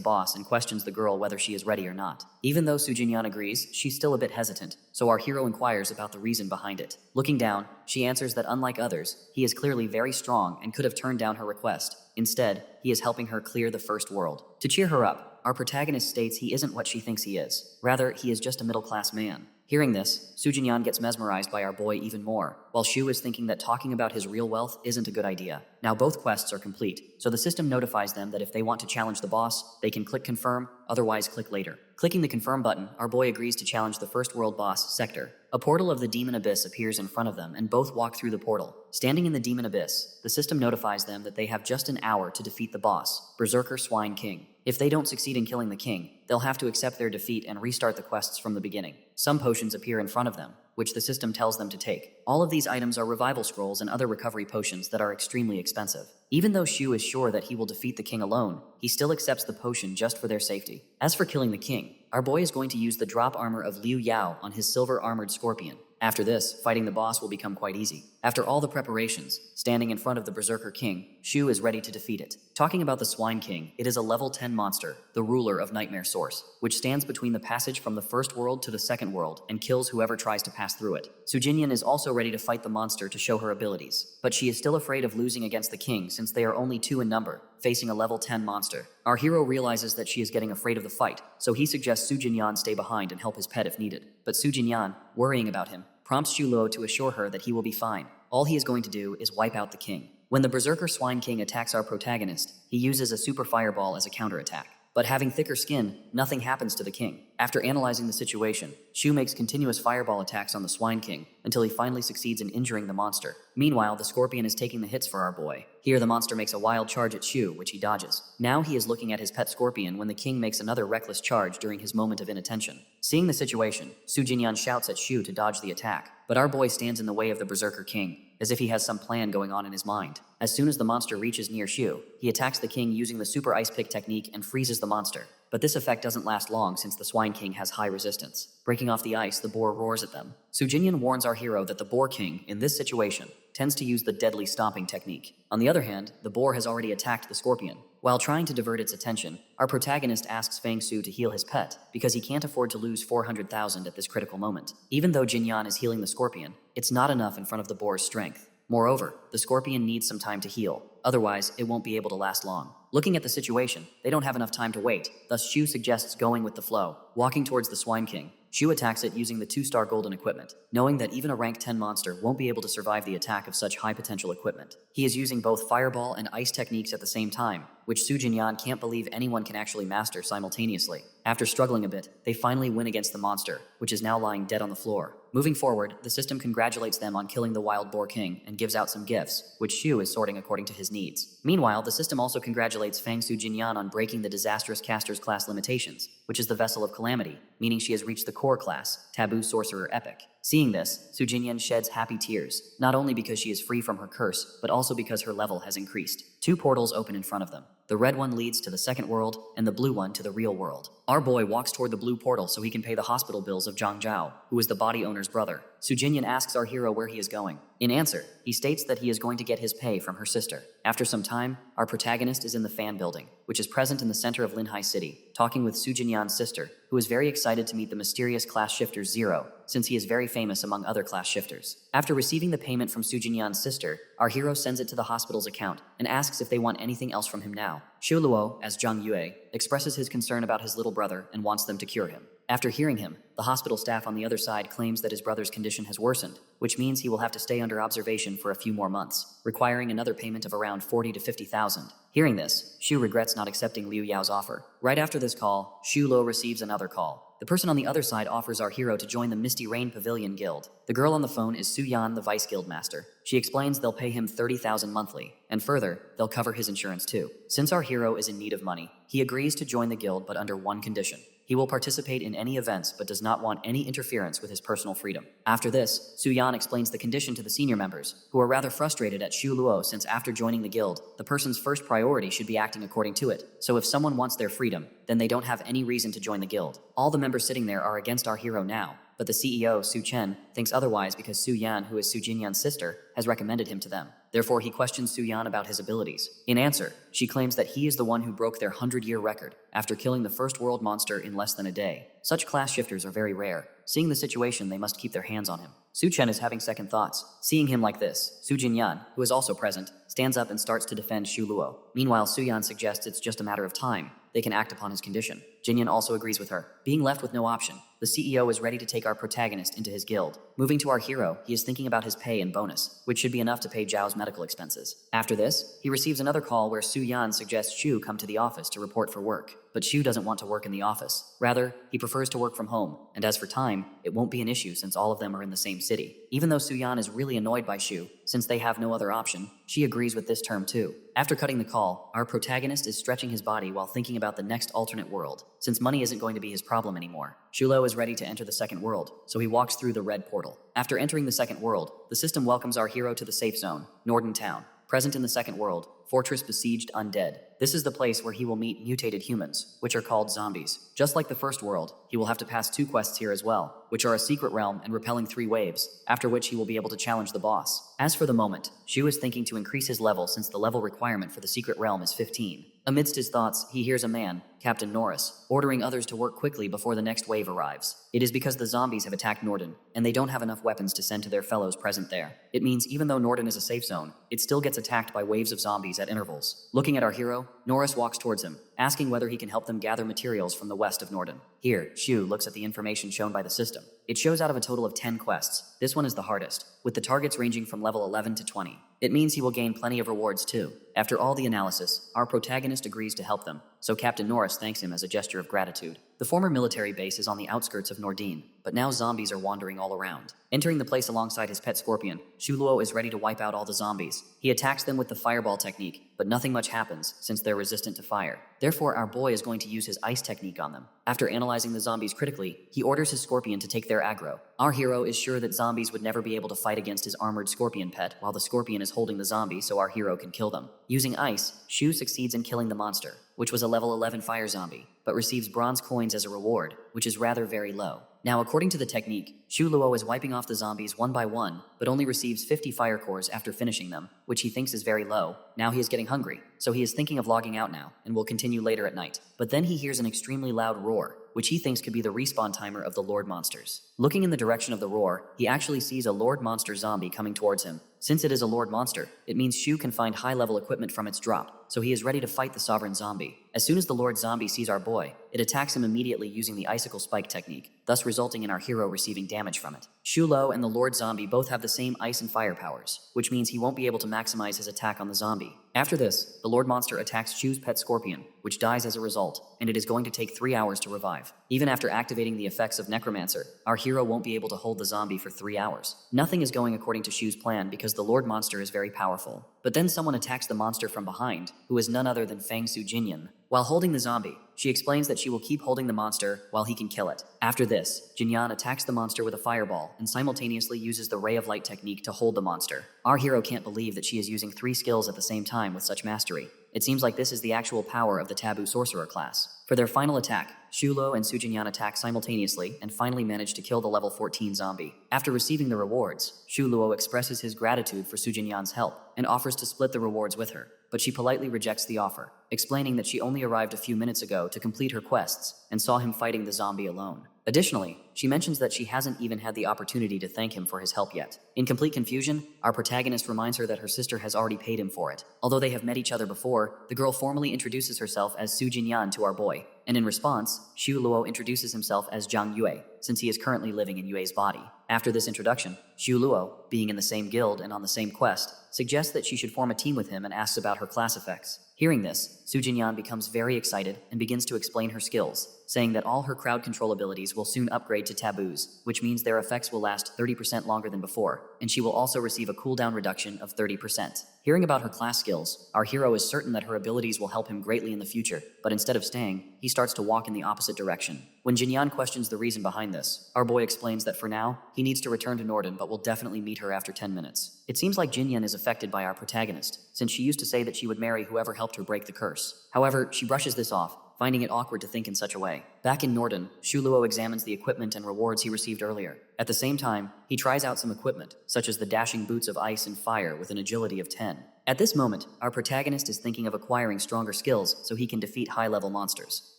boss and questions the girl whether she is ready or not. Even though Su Jinyan agrees, she's still a bit hesitant, so our hero inquires about the reason behind it. Looking down, she answers that unlike others, he is clearly very strong and could have turned down her request. Instead, he is helping her clear the first world. To cheer her up, our protagonist states he isn't what she thinks he is. Rather, he is just a middle-class man. Hearing this, Su Jinyan gets mesmerized by our boy even more, while Shu is thinking that talking about his real wealth isn't a good idea. Now both quests are complete, so the system notifies them that if they want to challenge the boss, they can click confirm, otherwise click later. Clicking the confirm button, our boy agrees to challenge the first world boss, Sector. A portal of the Demon Abyss appears in front of them and both walk through the portal. Standing in the Demon Abyss, the system notifies them that they have just an hour to defeat the boss, Berserker Swine King. If they don't succeed in killing the king, they'll have to accept their defeat and restart the quests from the beginning. Some potions appear in front of them, which the system tells them to take. All of these items are revival scrolls and other recovery potions that are extremely expensive. Even though Shu is sure that he will defeat the king alone, he still accepts the potion just for their safety. As for killing the king, our boy is going to use the drop armor of Liu Yao on his silver armored scorpion. After this, fighting the boss will become quite easy. After all the preparations, standing in front of the Berserker King, Shu is ready to defeat it. Talking about the Swine King, it is a level 10 monster, the ruler of Nightmare Source, which stands between the passage from the first world to the second world and kills whoever tries to pass through it. Su Jinyan is also ready to fight the monster to show her abilities, but she is still afraid of losing against the king since they are only 2 in number, facing a level 10 monster. Our hero realizes that she is getting afraid of the fight, so he suggests Su Jinyan stay behind and help his pet if needed. But Su Jinyan, worrying about him, prompts Shu Luo to assure her that he will be fine. All he is going to do is wipe out the king. When the Berserker Swine King attacks our protagonist, he uses a super fireball as a counterattack. But having thicker skin, nothing happens to the king. After analyzing the situation, Shu makes continuous fireball attacks on the Swine King until he finally succeeds in injuring the monster. Meanwhile, the scorpion is taking the hits for our boy. Here, the monster makes a wild charge at Shu, which he dodges. Now he is looking at his pet scorpion when the king makes another reckless charge during his moment of inattention. Seeing the situation, Su Jinyan shouts at Shu to dodge the attack, but our boy stands in the way of the Berserker King, as if he has some plan going on in his mind. As soon as the monster reaches near Shu, he attacks the king using the super ice pick technique and freezes the monster. But this effect doesn't last long since the Swine King has high resistance. Breaking off the ice, the boar roars at them. Su Jinyan warns our hero that the Boar King, in this situation, tends to use the deadly stomping technique. On the other hand, the boar has already attacked the scorpion. While trying to divert its attention, our protagonist asks Fang Su to heal his pet, because he can't afford to lose 400,000 at this critical moment. Even though Jinyan is healing the scorpion, it's not enough in front of the boar's strength. Moreover, the scorpion needs some time to heal, otherwise it won't be able to last long. Looking at the situation, they don't have enough time to wait, thus Shu suggests going with the flow. Walking towards the Swine King, Shu attacks it using the 2-star golden equipment, knowing that even a rank 10 monster won't be able to survive the attack of such high potential equipment. He is using both fireball and ice techniques at the same time, which Su Jinyan can't believe anyone can actually master simultaneously. After struggling a bit, they finally win against the monster, which is now lying dead on the floor. Moving forward, the system congratulates them on killing the Wild Boar King and gives out some gifts, which Shu is sorting according to his needs. Meanwhile, the system also congratulates Fang Su Jinyan on breaking the disastrous caster's class limitations, which is the Vessel of Calamity, meaning she has reached the core class, Taboo Sorcerer Epic. Seeing this, Su Jinyan sheds happy tears, not only because she is free from her curse, but also because her level has increased. 2 portals open in front of them. The red one leads to the second world, and the blue one to the real world. Our boy walks toward the blue portal so he can pay the hospital bills of Zhang Zhao, who is the body owner's brother. Su Jinyan asks our hero where he is going. In answer, he states that he is going to get his pay from her sister. After some time, our protagonist is in the fan building, which is present in the center of Linhai City, talking with Su Jinyan's sister, who is very excited to meet the mysterious class shifter Zero, since he is very famous among other class shifters. After receiving the payment from Su Jinyan's sister, our hero sends it to the hospital's account and asks if they want anything else from him now. Shu Luo, as Zhang Yue, expresses his concern about his little brother and wants them to cure him. After hearing him, the hospital staff on the other side claims that his brother's condition has worsened, which means he will have to stay under observation for a few more months, requiring another payment of around 40 to 50,000. Hearing this, Shu regrets not accepting Liu Yao's offer. Right after this call, Shu Luo receives another call. The person on the other side offers our hero to join the Misty Rain Pavilion Guild. The girl on the phone is Su Yan, the Vice Guild Master. She explains they'll pay him 30,000 monthly, and further, they'll cover his insurance too. Since our hero is in need of money, he agrees to join the guild but under one condition. He will participate in any events but does not want any interference with his personal freedom. After this, Su Yan explains the condition to the senior members, who are rather frustrated at Shu Luo since after joining the guild, the person's first priority should be acting according to it. So if someone wants their freedom, then they don't have any reason to join the guild. All the members sitting there are against our hero now, but the CEO, Su Chen, thinks otherwise because Su Yan, who is Su Jinyan's sister, has recommended him to them. Therefore, he questions Su Yan about his abilities. In answer, she claims that he is the one who broke their 100-year record after killing the first world monster in less than a day. Such class shifters are very rare. Seeing the situation, they must keep their hands on him. Su Chen is having second thoughts. Seeing him like this, Su Jinyan, who is also present, stands up and starts to defend Shu Luo. Meanwhile, Su Yan suggests it's just a matter of time. They can act upon his condition. Jinyan also agrees with her. Being left with no option, the CEO is ready to take our protagonist into his guild. Moving to our hero, he is thinking about his pay and bonus, which should be enough to pay Zhao's medical expenses. After this, he receives another call where Su Yan suggests Shu come to the office to report for work. But Shu doesn't want to work in the office. Rather, he prefers to work from home. And as for time, it won't be an issue since all of them are in the same city. Even though Su Yan is really annoyed by Shu, since they have no other option, she agrees with this term too. After cutting the call, our protagonist is stretching his body while thinking about the next alternate world, since money isn't going to be his problem anymore. Shu Luo is ready to enter the second world, so he walks through the red portal. After entering the second world, the system welcomes our hero to the safe zone, Norden Town. Present in the second world, Fortress Besieged Undead. This is the place where he will meet mutated humans, which are called zombies. Just like the first world, he will have to pass 2 quests here as well, which are a secret realm and repelling 3 waves, after which he will be able to challenge the boss. As for the moment, Shu is thinking to increase his level since the level requirement for the secret realm is 15. Amidst his thoughts, he hears a man, Captain Norris, ordering others to work quickly before the next wave arrives. It is because the zombies have attacked Norden, and they don't have enough weapons to send to their fellows present there. It means even though Norden is a safe zone, it still gets attacked by waves of zombies at intervals. Looking at our hero, Norris walks towards him, asking whether he can help them gather materials from the west of Norden. Here, Shu looks at the information shown by the system. It shows out of a total of 10 quests. This one is the hardest, with the targets ranging from level 11 to 20. It means he will gain plenty of rewards too. After all the analysis, our protagonist agrees to help them, so Captain Norris thanks him as a gesture of gratitude. The former military base is on the outskirts of Nordine, but now zombies are wandering all around. Entering the place alongside his pet scorpion, Shu Luo is ready to wipe out all the zombies. He attacks them with the fireball technique, but nothing much happens since they're resistant to fire. Therefore, our boy is going to use his ice technique on them. After analyzing the zombies critically, he orders his scorpion to take their aggro. Our hero is sure that zombies would never be able to fight against his armored scorpion pet while the scorpion is holding the zombie so our hero can kill them. Using ice, Shu succeeds in killing the monster, which was a level 11 fire zombie, but receives bronze coins as a reward, which is rather very low. Now, according to the technique, Shu Luo is wiping off the zombies one by one, but only receives 50 fire cores after finishing them, which he thinks is very low. Now he is getting hungry, so he is thinking of logging out now, and will continue later at night. But then he hears an extremely loud roar, which he thinks could be the respawn timer of the Lord Monsters. Looking in the direction of the roar, he actually sees a Lord Monster zombie coming towards him. Since it is a Lord Monster, it means Shu can find high-level equipment from its drop, so he is ready to fight the Sovereign Zombie. As soon as the Lord Zombie sees our boy, it attacks him immediately using the Icicle Spike technique, thus resulting in our hero receiving damage from it. Shu Luo and the Lord Zombie both have the same ice and fire powers, which means he won't be able to maximize his attack on the zombie. After this, the Lord Monster attacks Shu's pet scorpion, which dies as a result, and it is going to take 3 hours to revive. Even after activating the effects of Necromancer, our hero won't be able to hold the zombie for 3 hours. Nothing is going according to Shu's plan because the Lord Monster is very powerful. But then someone attacks the monster from behind, who is none other than Fang Su Jinyan. While holding the zombie, she explains that she will keep holding the monster while he can kill it. After this, Jinyan attacks the monster with a fireball and simultaneously uses the Ray of Light technique to hold the monster. Our hero can't believe that she is using 3 skills at the same time with such mastery. It seems like this is the actual power of the Taboo Sorcerer class. For their final attack, Shu Luo and Su Jinyan attack simultaneously and finally manage to kill the level 14 zombie. After receiving the rewards, Shu Luo expresses his gratitude for Su Jinyan's help and offers to split the rewards with her, but she politely rejects the offer. explaining that she only arrived a few minutes ago to complete her quests and saw him fighting the zombie alone. Additionally, she mentions that she hasn't even had the opportunity to thank him for his help yet. In complete confusion, our protagonist reminds her that her sister has already paid him for it. Although they have met each other before, the girl formally introduces herself as Su Jinyan to our boy, and in response, Xu Luo introduces himself as Zhang Yue, since he is currently living in Yue's body. After this introduction, Xu Luo, being in the same guild and on the same quest, suggests that she should form a team with him and asks about her class effects. Hearing this, Su Jinyan becomes very excited and begins to explain her skills, saying that all her crowd control abilities will soon upgrade to taboos, which means their effects will last 30% longer than before, and she will also receive a cooldown reduction of 30%. Hearing about her class skills, our hero is certain that her abilities will help him greatly in the future, but instead of staying, he starts to walk in the opposite direction. When Jinyan questions the reason behind this, our boy explains that for now, he needs to return to Norden but will definitely meet her after 10 minutes. It seems like Jinyan is affected by our protagonist, since she used to say that she would marry whoever helped her break the curse. However, she brushes this off, finding it awkward to think in such a way. Back in Norden, Xu Luo examines the equipment and rewards he received earlier. At the same time, he tries out some equipment, such as the dashing boots of ice and fire with an agility of 10. At this moment, our protagonist is thinking of acquiring stronger skills so he can defeat high-level monsters.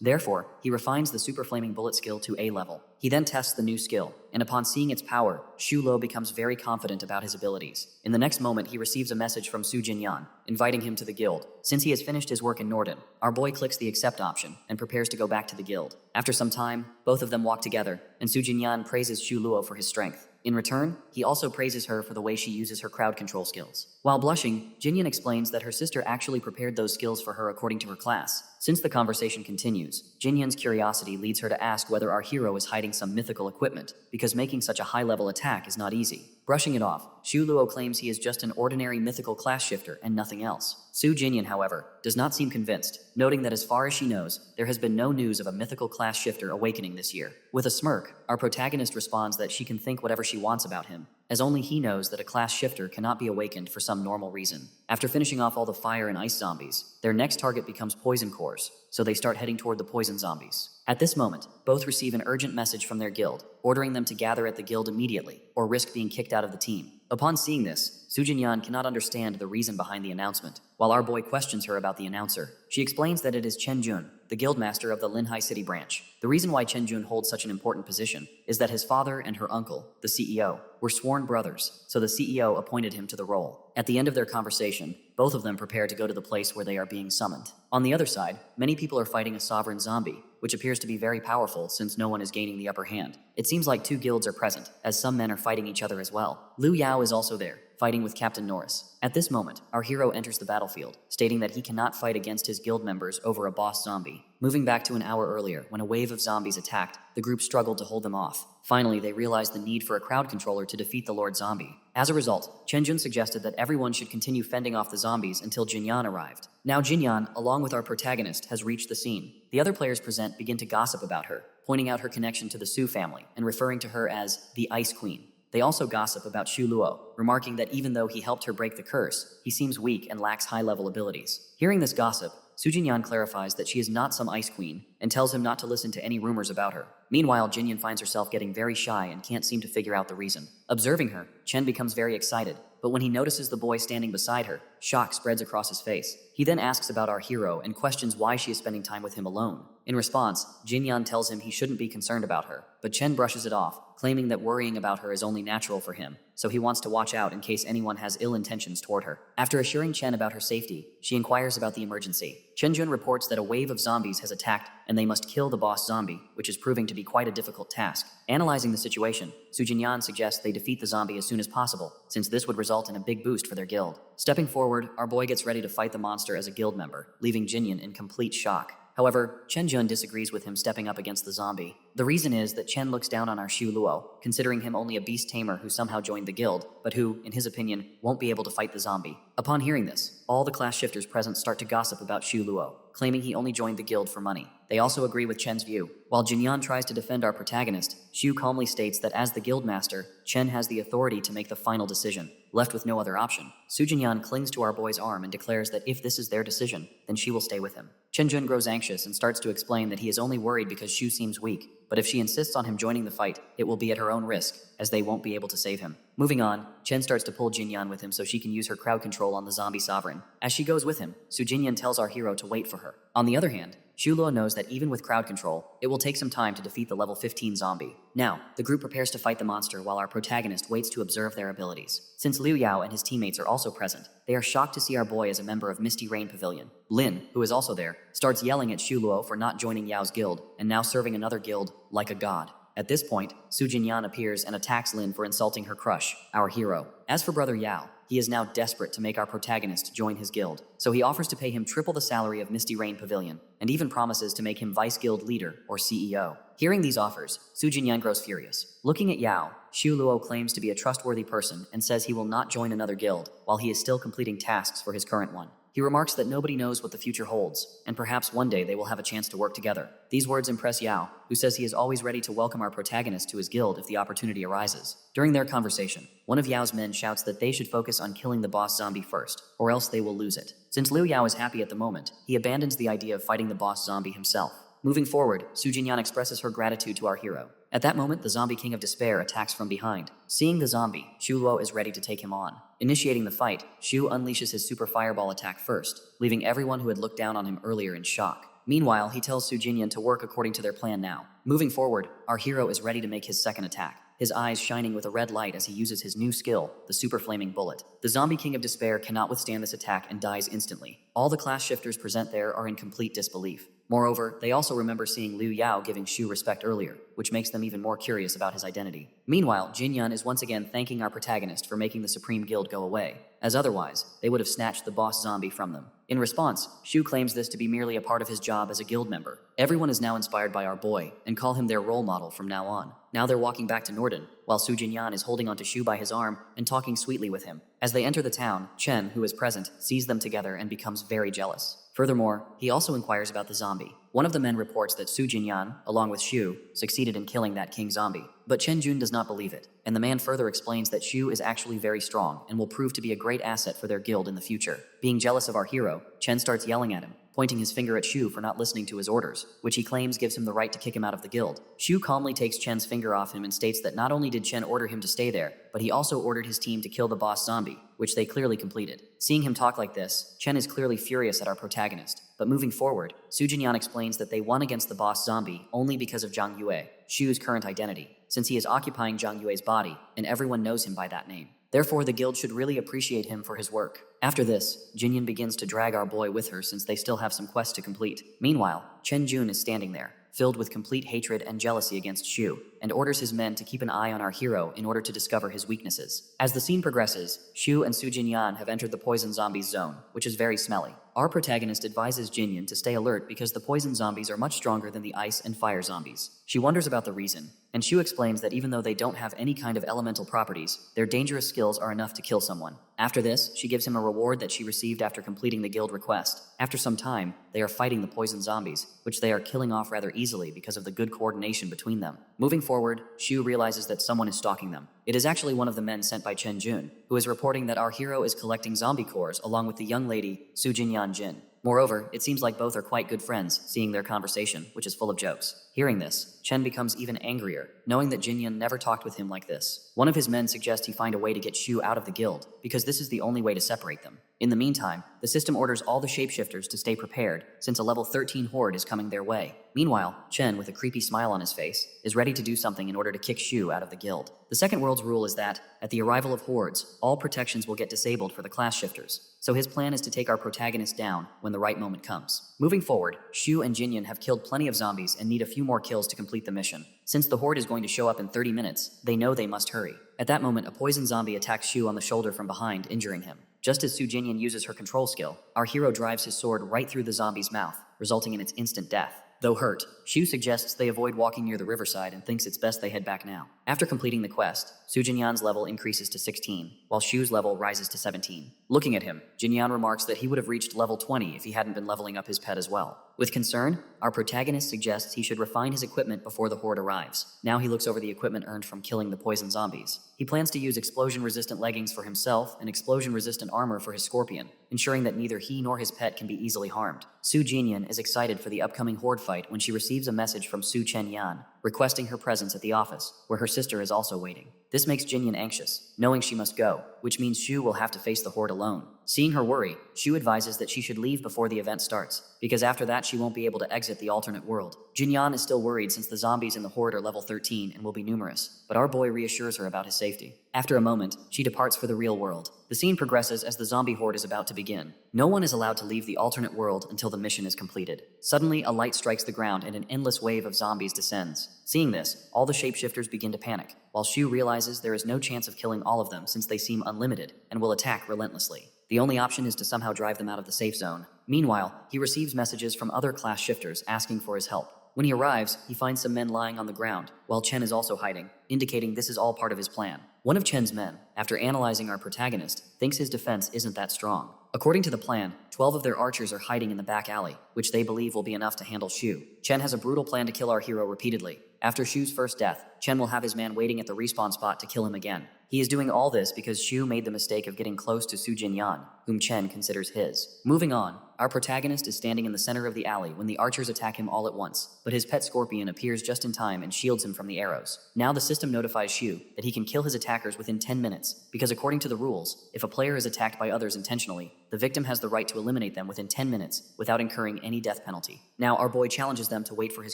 Therefore, he refines the Super Flaming Bullet skill to A level. He then tests the new skill, and upon seeing its power, Xu Luo becomes very confident about his abilities. In the next moment, he receives a message from Su Jinyan, inviting him to the guild. Since he has finished his work in Norden, our boy clicks the accept option and prepares to go back to the guild. After some time, both of them walk together, and Su Jinyan praises Xu Luo for his strength. In return, he also praises her for the way she uses her crowd control skills. While blushing, Jinyan explains that her sister actually prepared those skills for her according to her class. Since the conversation continues, Jinyan's curiosity leads her to ask whether our hero is hiding some mythical equipment, because making such a high-level attack is not easy. Brushing it off, Xu Luo claims he is just an ordinary mythical class shifter and nothing else. Su Jinyan, however, does not seem convinced, noting that as far as she knows, there has been no news of a mythical class shifter awakening this year. With a smirk, our protagonist responds that she can think whatever she wants about him, as only he knows that a class shifter cannot be awakened for some normal reason. After finishing off all the fire and ice zombies, their next target becomes poison cores, so they start heading toward the poison zombies. At this moment, both receive an urgent message from their guild, ordering them to gather at the guild immediately, or risk being kicked out of the team. Upon seeing this, Su Jinyan cannot understand the reason behind the announcement. While our boy questions her about the announcer, she explains that it is Chen Jun, the guildmaster of the Linhai City branch. The reason why Chen Jun holds such an important position is that his father and her uncle, the CEO, were sworn brothers, so the CEO appointed him to the role. At the end of their conversation, both of them prepare to go to the place where they are being summoned. On the other side, many people are fighting a sovereign zombie, which appears to be very powerful since no one is gaining the upper hand. It seems like two guilds are present, as some men are fighting each other as well. Liu Yao is also there, fighting with Captain Norris. At this moment, our hero enters the battlefield, stating that he cannot fight against his guild members over a boss zombie. Moving back to an hour earlier, when a wave of zombies attacked, the group struggled to hold them off. Finally, they realized the need for a crowd controller to defeat the Lord Zombie. As a result, Chen Jun suggested that everyone should continue fending off the zombies until Jinyan arrived. Now Jinyan, along with our protagonist, has reached the scene. The other players present begin to gossip about her, pointing out her connection to the Su family and referring to her as the Ice Queen. They also gossip about Xu Luo, remarking that even though he helped her break the curse, he seems weak and lacks high-level abilities. Hearing this gossip, Su Jinyan clarifies that she is not some ice queen and tells him not to listen to any rumors about her. Meanwhile, Jinyan finds herself getting very shy and can't seem to figure out the reason. Observing her, Chen becomes very excited, but when he notices the boy standing beside her, shock spreads across his face. He then asks about our hero and questions why she is spending time with him alone. In response, Jinyan tells him he shouldn't be concerned about her, but Chen brushes it off, claiming that worrying about her is only natural for him, so he wants to watch out in case anyone has ill intentions toward her. After assuring Chen about her safety, she inquires about the emergency. Chen Jun reports that a wave of zombies has attacked and they must kill the boss zombie, which is proving to be quite a difficult task. Analyzing the situation, Su Jinyan suggests they defeat the zombie as soon as possible, since this would result in a big boost for their guild. Stepping forward, our boy gets ready to fight the monster as a guild member, leaving Jinyan in complete shock. However, Chen Jun disagrees with him stepping up against the zombie. The reason is that Chen looks down on our Xu Luo, considering him only a beast tamer who somehow joined the guild, but who, in his opinion, won't be able to fight the zombie. Upon hearing this, all the class shifters present start to gossip about Xu Luo, claiming he only joined the guild for money. They also agree with Chen's view. While Jinyan tries to defend our protagonist, Xu calmly states that as the guild master, Chen has the authority to make the final decision. Left with no other option, Su Jinyan clings to our boy's arm and declares that if this is their decision, then she will stay with him. Chen Jun grows anxious and starts to explain that he is only worried because Shu seems weak, but if she insists on him joining the fight, it will be at her own risk, as they won't be able to save him. Moving on, Chen starts to pull Jinyan with him so she can use her crowd control on the zombie sovereign. As she goes with him, Su Jinyan tells our hero to wait for her. On the other hand, Shu Luo knows that even with crowd control, it will take some time to defeat the level 15 zombie. Now, the group prepares to fight the monster while our protagonist waits to observe their abilities. Since Liu Yao and his teammates are also present, they are shocked to see our boy as a member of Misty Rain Pavilion. Lin, who is also there, starts yelling at Shu Luo for not joining Yao's guild and now serving another guild like a god. At this point, Su Jinyan appears and attacks Lin for insulting her crush, our hero. As for Brother Yao, he is now desperate to make our protagonist join his guild, so he offers to pay him triple the salary of Misty Rain Pavilion, and even promises to make him vice guild leader, or CEO. Hearing these offers, Su Jinyan grows furious. Looking at Yao, Shu Luo claims to be a trustworthy person and says he will not join another guild while he is still completing tasks for his current one. He remarks that nobody knows what the future holds, and perhaps one day they will have a chance to work together. These words impress Yao, who says he is always ready to welcome our protagonist to his guild if the opportunity arises. During their conversation, one of Yao's men shouts that they should focus on killing the boss zombie first, or else they will lose it. Since Liu Yao is happy at the moment, he abandons the idea of fighting the boss zombie himself. Moving forward, Su Jinyan expresses her gratitude to our hero. At that moment, the zombie king of despair attacks from behind. Seeing the zombie, Shu Luo is ready to take him on. Initiating the fight, Shu unleashes his super fireball attack first, leaving everyone who had looked down on him earlier in shock. Meanwhile, he tells Su Jinyan to work according to their plan now. Moving forward, our hero is ready to make his second attack, his eyes shining with a red light as he uses his new skill, the Super Flaming Bullet. The zombie king of despair cannot withstand this attack and dies instantly. All the class shifters present there are in complete disbelief. Moreover, they also remember seeing Liu Yao giving Shu respect earlier, which makes them even more curious about his identity. Meanwhile, Jinyan is once again thanking our protagonist for making the Supreme Guild go away, as otherwise, they would have snatched the boss zombie from them. In response, Shu claims this to be merely a part of his job as a guild member. Everyone is now inspired by our boy, and call him their role model from now on. Now they're walking back to Norden, while Su Jinyan is holding onto Shu by his arm and talking sweetly with him. As they enter the town, Chen, who is present, sees them together and becomes very jealous. Furthermore, he also inquires about the zombie. One of the men reports that Su Jinyan, along with Shu, succeeded in killing that king zombie. But Chen Jun does not believe it, and the man further explains that Shu is actually very strong and will prove to be a great asset for their guild in the future. Being jealous of our hero, Chen starts yelling at him, pointing his finger at Shu for not listening to his orders, which he claims gives him the right to kick him out of the guild. Shu calmly takes Chen's finger off him and states that not only did Chen order him to stay there, but he also ordered his team to kill the boss zombie, which they clearly completed. Seeing him talk like this, Chen is clearly furious at our protagonist. But moving forward, Su Jinyan explains that they won against the boss zombie only because of Zhang Yue, Shu's current identity, since he is occupying Zhang Yue's body, and everyone knows him by that name. Therefore, the guild should really appreciate him for his work. After this, Jinyan begins to drag our boy with her since they still have some quests to complete. Meanwhile, Chen Jun is standing there, filled with complete hatred and jealousy against Shu, and orders his men to keep an eye on our hero in order to discover his weaknesses. As the scene progresses, Shu and Su Jinyan have entered the poison zombies zone, which is very smelly. Our protagonist advises Jinyan to stay alert because the poison zombies are much stronger than the ice and fire zombies. She wonders about the reason, and Shu explains that even though they don't have any kind of elemental properties, their dangerous skills are enough to kill someone. After this, she gives him a reward that she received after completing the guild request. After some time, they are fighting the poison zombies, which they are killing off rather easily because of the good coordination between them. Moving forward, Shu realizes that someone is stalking them. It is actually one of the men sent by Chen Jun, who is reporting that our hero is collecting zombie cores along with the young lady, Su Jinyan Jin. Moreover, it seems like both are quite good friends, seeing their conversation, which is full of jokes. Hearing this, Chen becomes even angrier, knowing that Jinyan never talked with him like this. One of his men suggests he find a way to get Shu out of the guild, because this is the only way to separate them. In the meantime, the system orders all the shapeshifters to stay prepared, since a level 13 horde is coming their way. Meanwhile, Chen, with a creepy smile on his face, is ready to do something in order to kick Shu out of the guild. The second world's rule is that, at the arrival of hordes, all protections will get disabled for the class shifters. So his plan is to take our protagonist down when the right moment comes. Moving forward, Shu and Jinyan have killed plenty of zombies and need a few more kills to complete the mission. Since the horde is going to show up in 30 minutes, they know they must hurry. At that moment, a poison zombie attacks Shu on the shoulder from behind, injuring him. Just as Su Jinyan uses her control skill, our hero drives his sword right through the zombie's mouth, resulting in its instant death. Though hurt, Shu suggests they avoid walking near the riverside and thinks it's best they head back now. After completing the quest, Su Jinyan's level increases to 16, while Shu's level rises to 17. Looking at him, Jinyan remarks that he would have reached level 20 if he hadn't been leveling up his pet as well. With concern, our protagonist suggests he should refine his equipment before the horde arrives. Now he looks over the equipment earned from killing the poison zombies. He plans to use explosion-resistant leggings for himself and explosion-resistant armor for his scorpion, ensuring that neither he nor his pet can be easily harmed. Su Jinyan is excited for the upcoming horde fight when she receives a message from Su Chenyan, requesting her presence at the office, where her sister is also waiting. This makes Jinyan anxious, knowing she must go, which means Shu will have to face the horde alone. Seeing her worry, Shu advises that she should leave before the event starts, because after that she won't be able to exit the alternate world. Jinyan is still worried since the zombies in the horde are level 13 and will be numerous, but our boy reassures her about his safety. After a moment, she departs for the real world. The scene progresses as the zombie horde is about to begin. No one is allowed to leave the alternate world until the mission is completed. Suddenly, a light strikes the ground and an endless wave of zombies descends. Seeing this, all the shapeshifters begin to panic, while Shu realizes there is no chance of killing all of them since they seem unlimited and will attack relentlessly. The only option is to somehow drive them out of the safe zone. Meanwhile, he receives messages from other class shifters asking for his help. When he arrives, he finds some men lying on the ground, while Chen is also hiding, indicating this is all part of his plan. One of Chen's men, after analyzing our protagonist, thinks his defense isn't that strong. According to the plan, 12 of their archers are hiding in the back alley, which they believe will be enough to handle Shu. Chen has a brutal plan to kill our hero repeatedly. After Shu's first death, Chen will have his man waiting at the respawn spot to kill him again. He is doing all this because Shu made the mistake of getting close to Su Jinyan, whom Chen considers his. Moving on, our protagonist is standing in the center of the alley when the archers attack him all at once, but his pet scorpion appears just in time and shields him from the arrows. Now the system notifies Shu that he can kill his attackers within 10 minutes, because according to the rules, if a player is attacked by others intentionally, the victim has the right to eliminate them within 10 minutes without incurring any death penalty. Now our boy challenges them to wait for his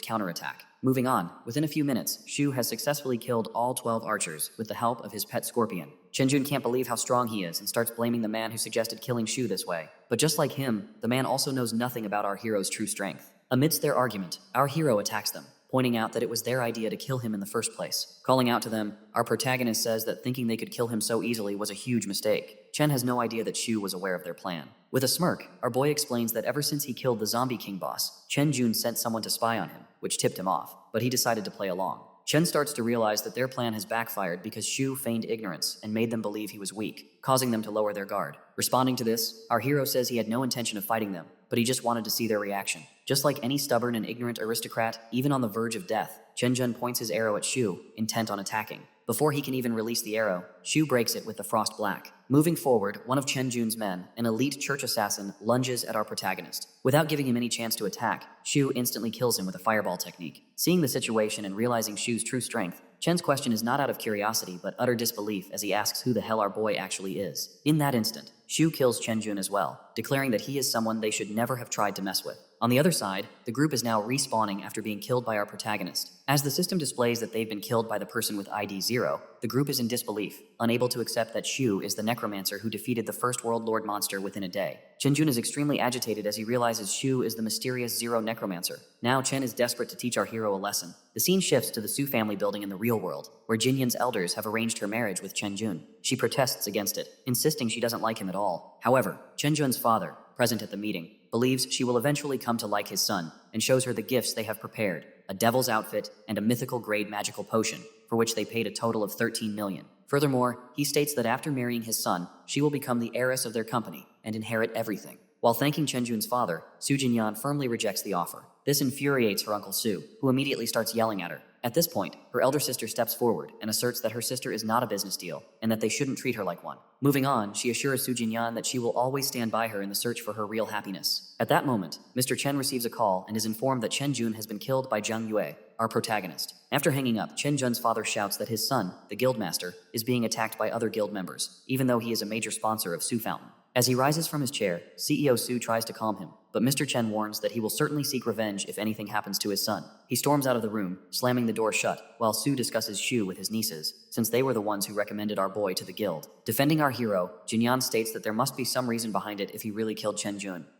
counterattack. Moving on, within a few minutes, Shu has successfully killed all 12 archers with the help of his pet scorpion. Chenjun can't believe how strong he is and starts blaming the man who suggested killing Shu this way. But just like him, the man also knows nothing about our hero's true strength. Amidst their argument, our hero attacks them, pointing out that it was their idea to kill him in the first place. Calling out to them, our protagonist says that thinking they could kill him so easily was a huge mistake. Chen has no idea that Shu was aware of their plan. With a smirk, our boy explains that ever since he killed the zombie king boss, Chen Jun sent someone to spy on him, which tipped him off, but he decided to play along. Chen starts to realize that their plan has backfired because Shu feigned ignorance and made them believe he was weak, causing them to lower their guard. Responding to this, our hero says he had no intention of fighting them, but he just wanted to see their reaction. Just like any stubborn and ignorant aristocrat, even on the verge of death, Chen Jun points his arrow at Shu, intent on attacking. Before he can even release the arrow, Shu breaks it with the frost black. Moving forward, one of Chen Jun's men, an elite church assassin, lunges at our protagonist. Without giving him any chance to attack, Shu instantly kills him with a fireball technique. Seeing the situation and realizing Shu's true strength, Chen's question is not out of curiosity but utter disbelief as he asks who the hell our boy actually is. In that instant, Shu kills Chen Jun as well, declaring that he is someone they should never have tried to mess with. On the other side, the group is now respawning after being killed by our protagonist. As the system displays that they've been killed by the person with ID 0, the group is in disbelief, unable to accept that Shu is the necromancer who defeated the first World Lord monster within a day. Chen Jun is extremely agitated as he realizes Shu is the mysterious Zero necromancer. Now Chen is desperate to teach our hero a lesson. The scene shifts to the Su family building in the real world, where Jinyan's elders have arranged her marriage with Chen Jun. She protests against it, insisting she doesn't like him at all. However, Chen Jun's father, present at the meeting, believes she will eventually come to like his son and shows her the gifts they have prepared, a devil's outfit and a mythical grade magical potion, for which they paid a total of 13 million. Furthermore, he states that after marrying his son, she will become the heiress of their company and inherit everything. While thanking Chen Jun's father, Su Jinyan firmly rejects the offer. This infuriates her uncle Su, who immediately starts yelling at her. At this point, her elder sister steps forward and asserts that her sister is not a business deal and that they shouldn't treat her like one. Moving on, she assures Su Jinyan that she will always stand by her in the search for her real happiness. At that moment, Mr. Chen receives a call and is informed that Chen Jun has been killed by Zhang Yue, our protagonist. After hanging up, Chen Jun's father shouts that his son, the guildmaster, is being attacked by other guild members, even though he is a major sponsor of Su Fountain. As he rises from his chair, CEO Su tries to calm him, but Mr. Chen warns that he will certainly seek revenge if anything happens to his son. He storms out of the room, slamming the door shut, while Su discusses Shu with his nieces, since they were the ones who recommended our boy to the guild. Defending our hero, Jinyan states that there must be some reason behind it if he really killed Chen Jun.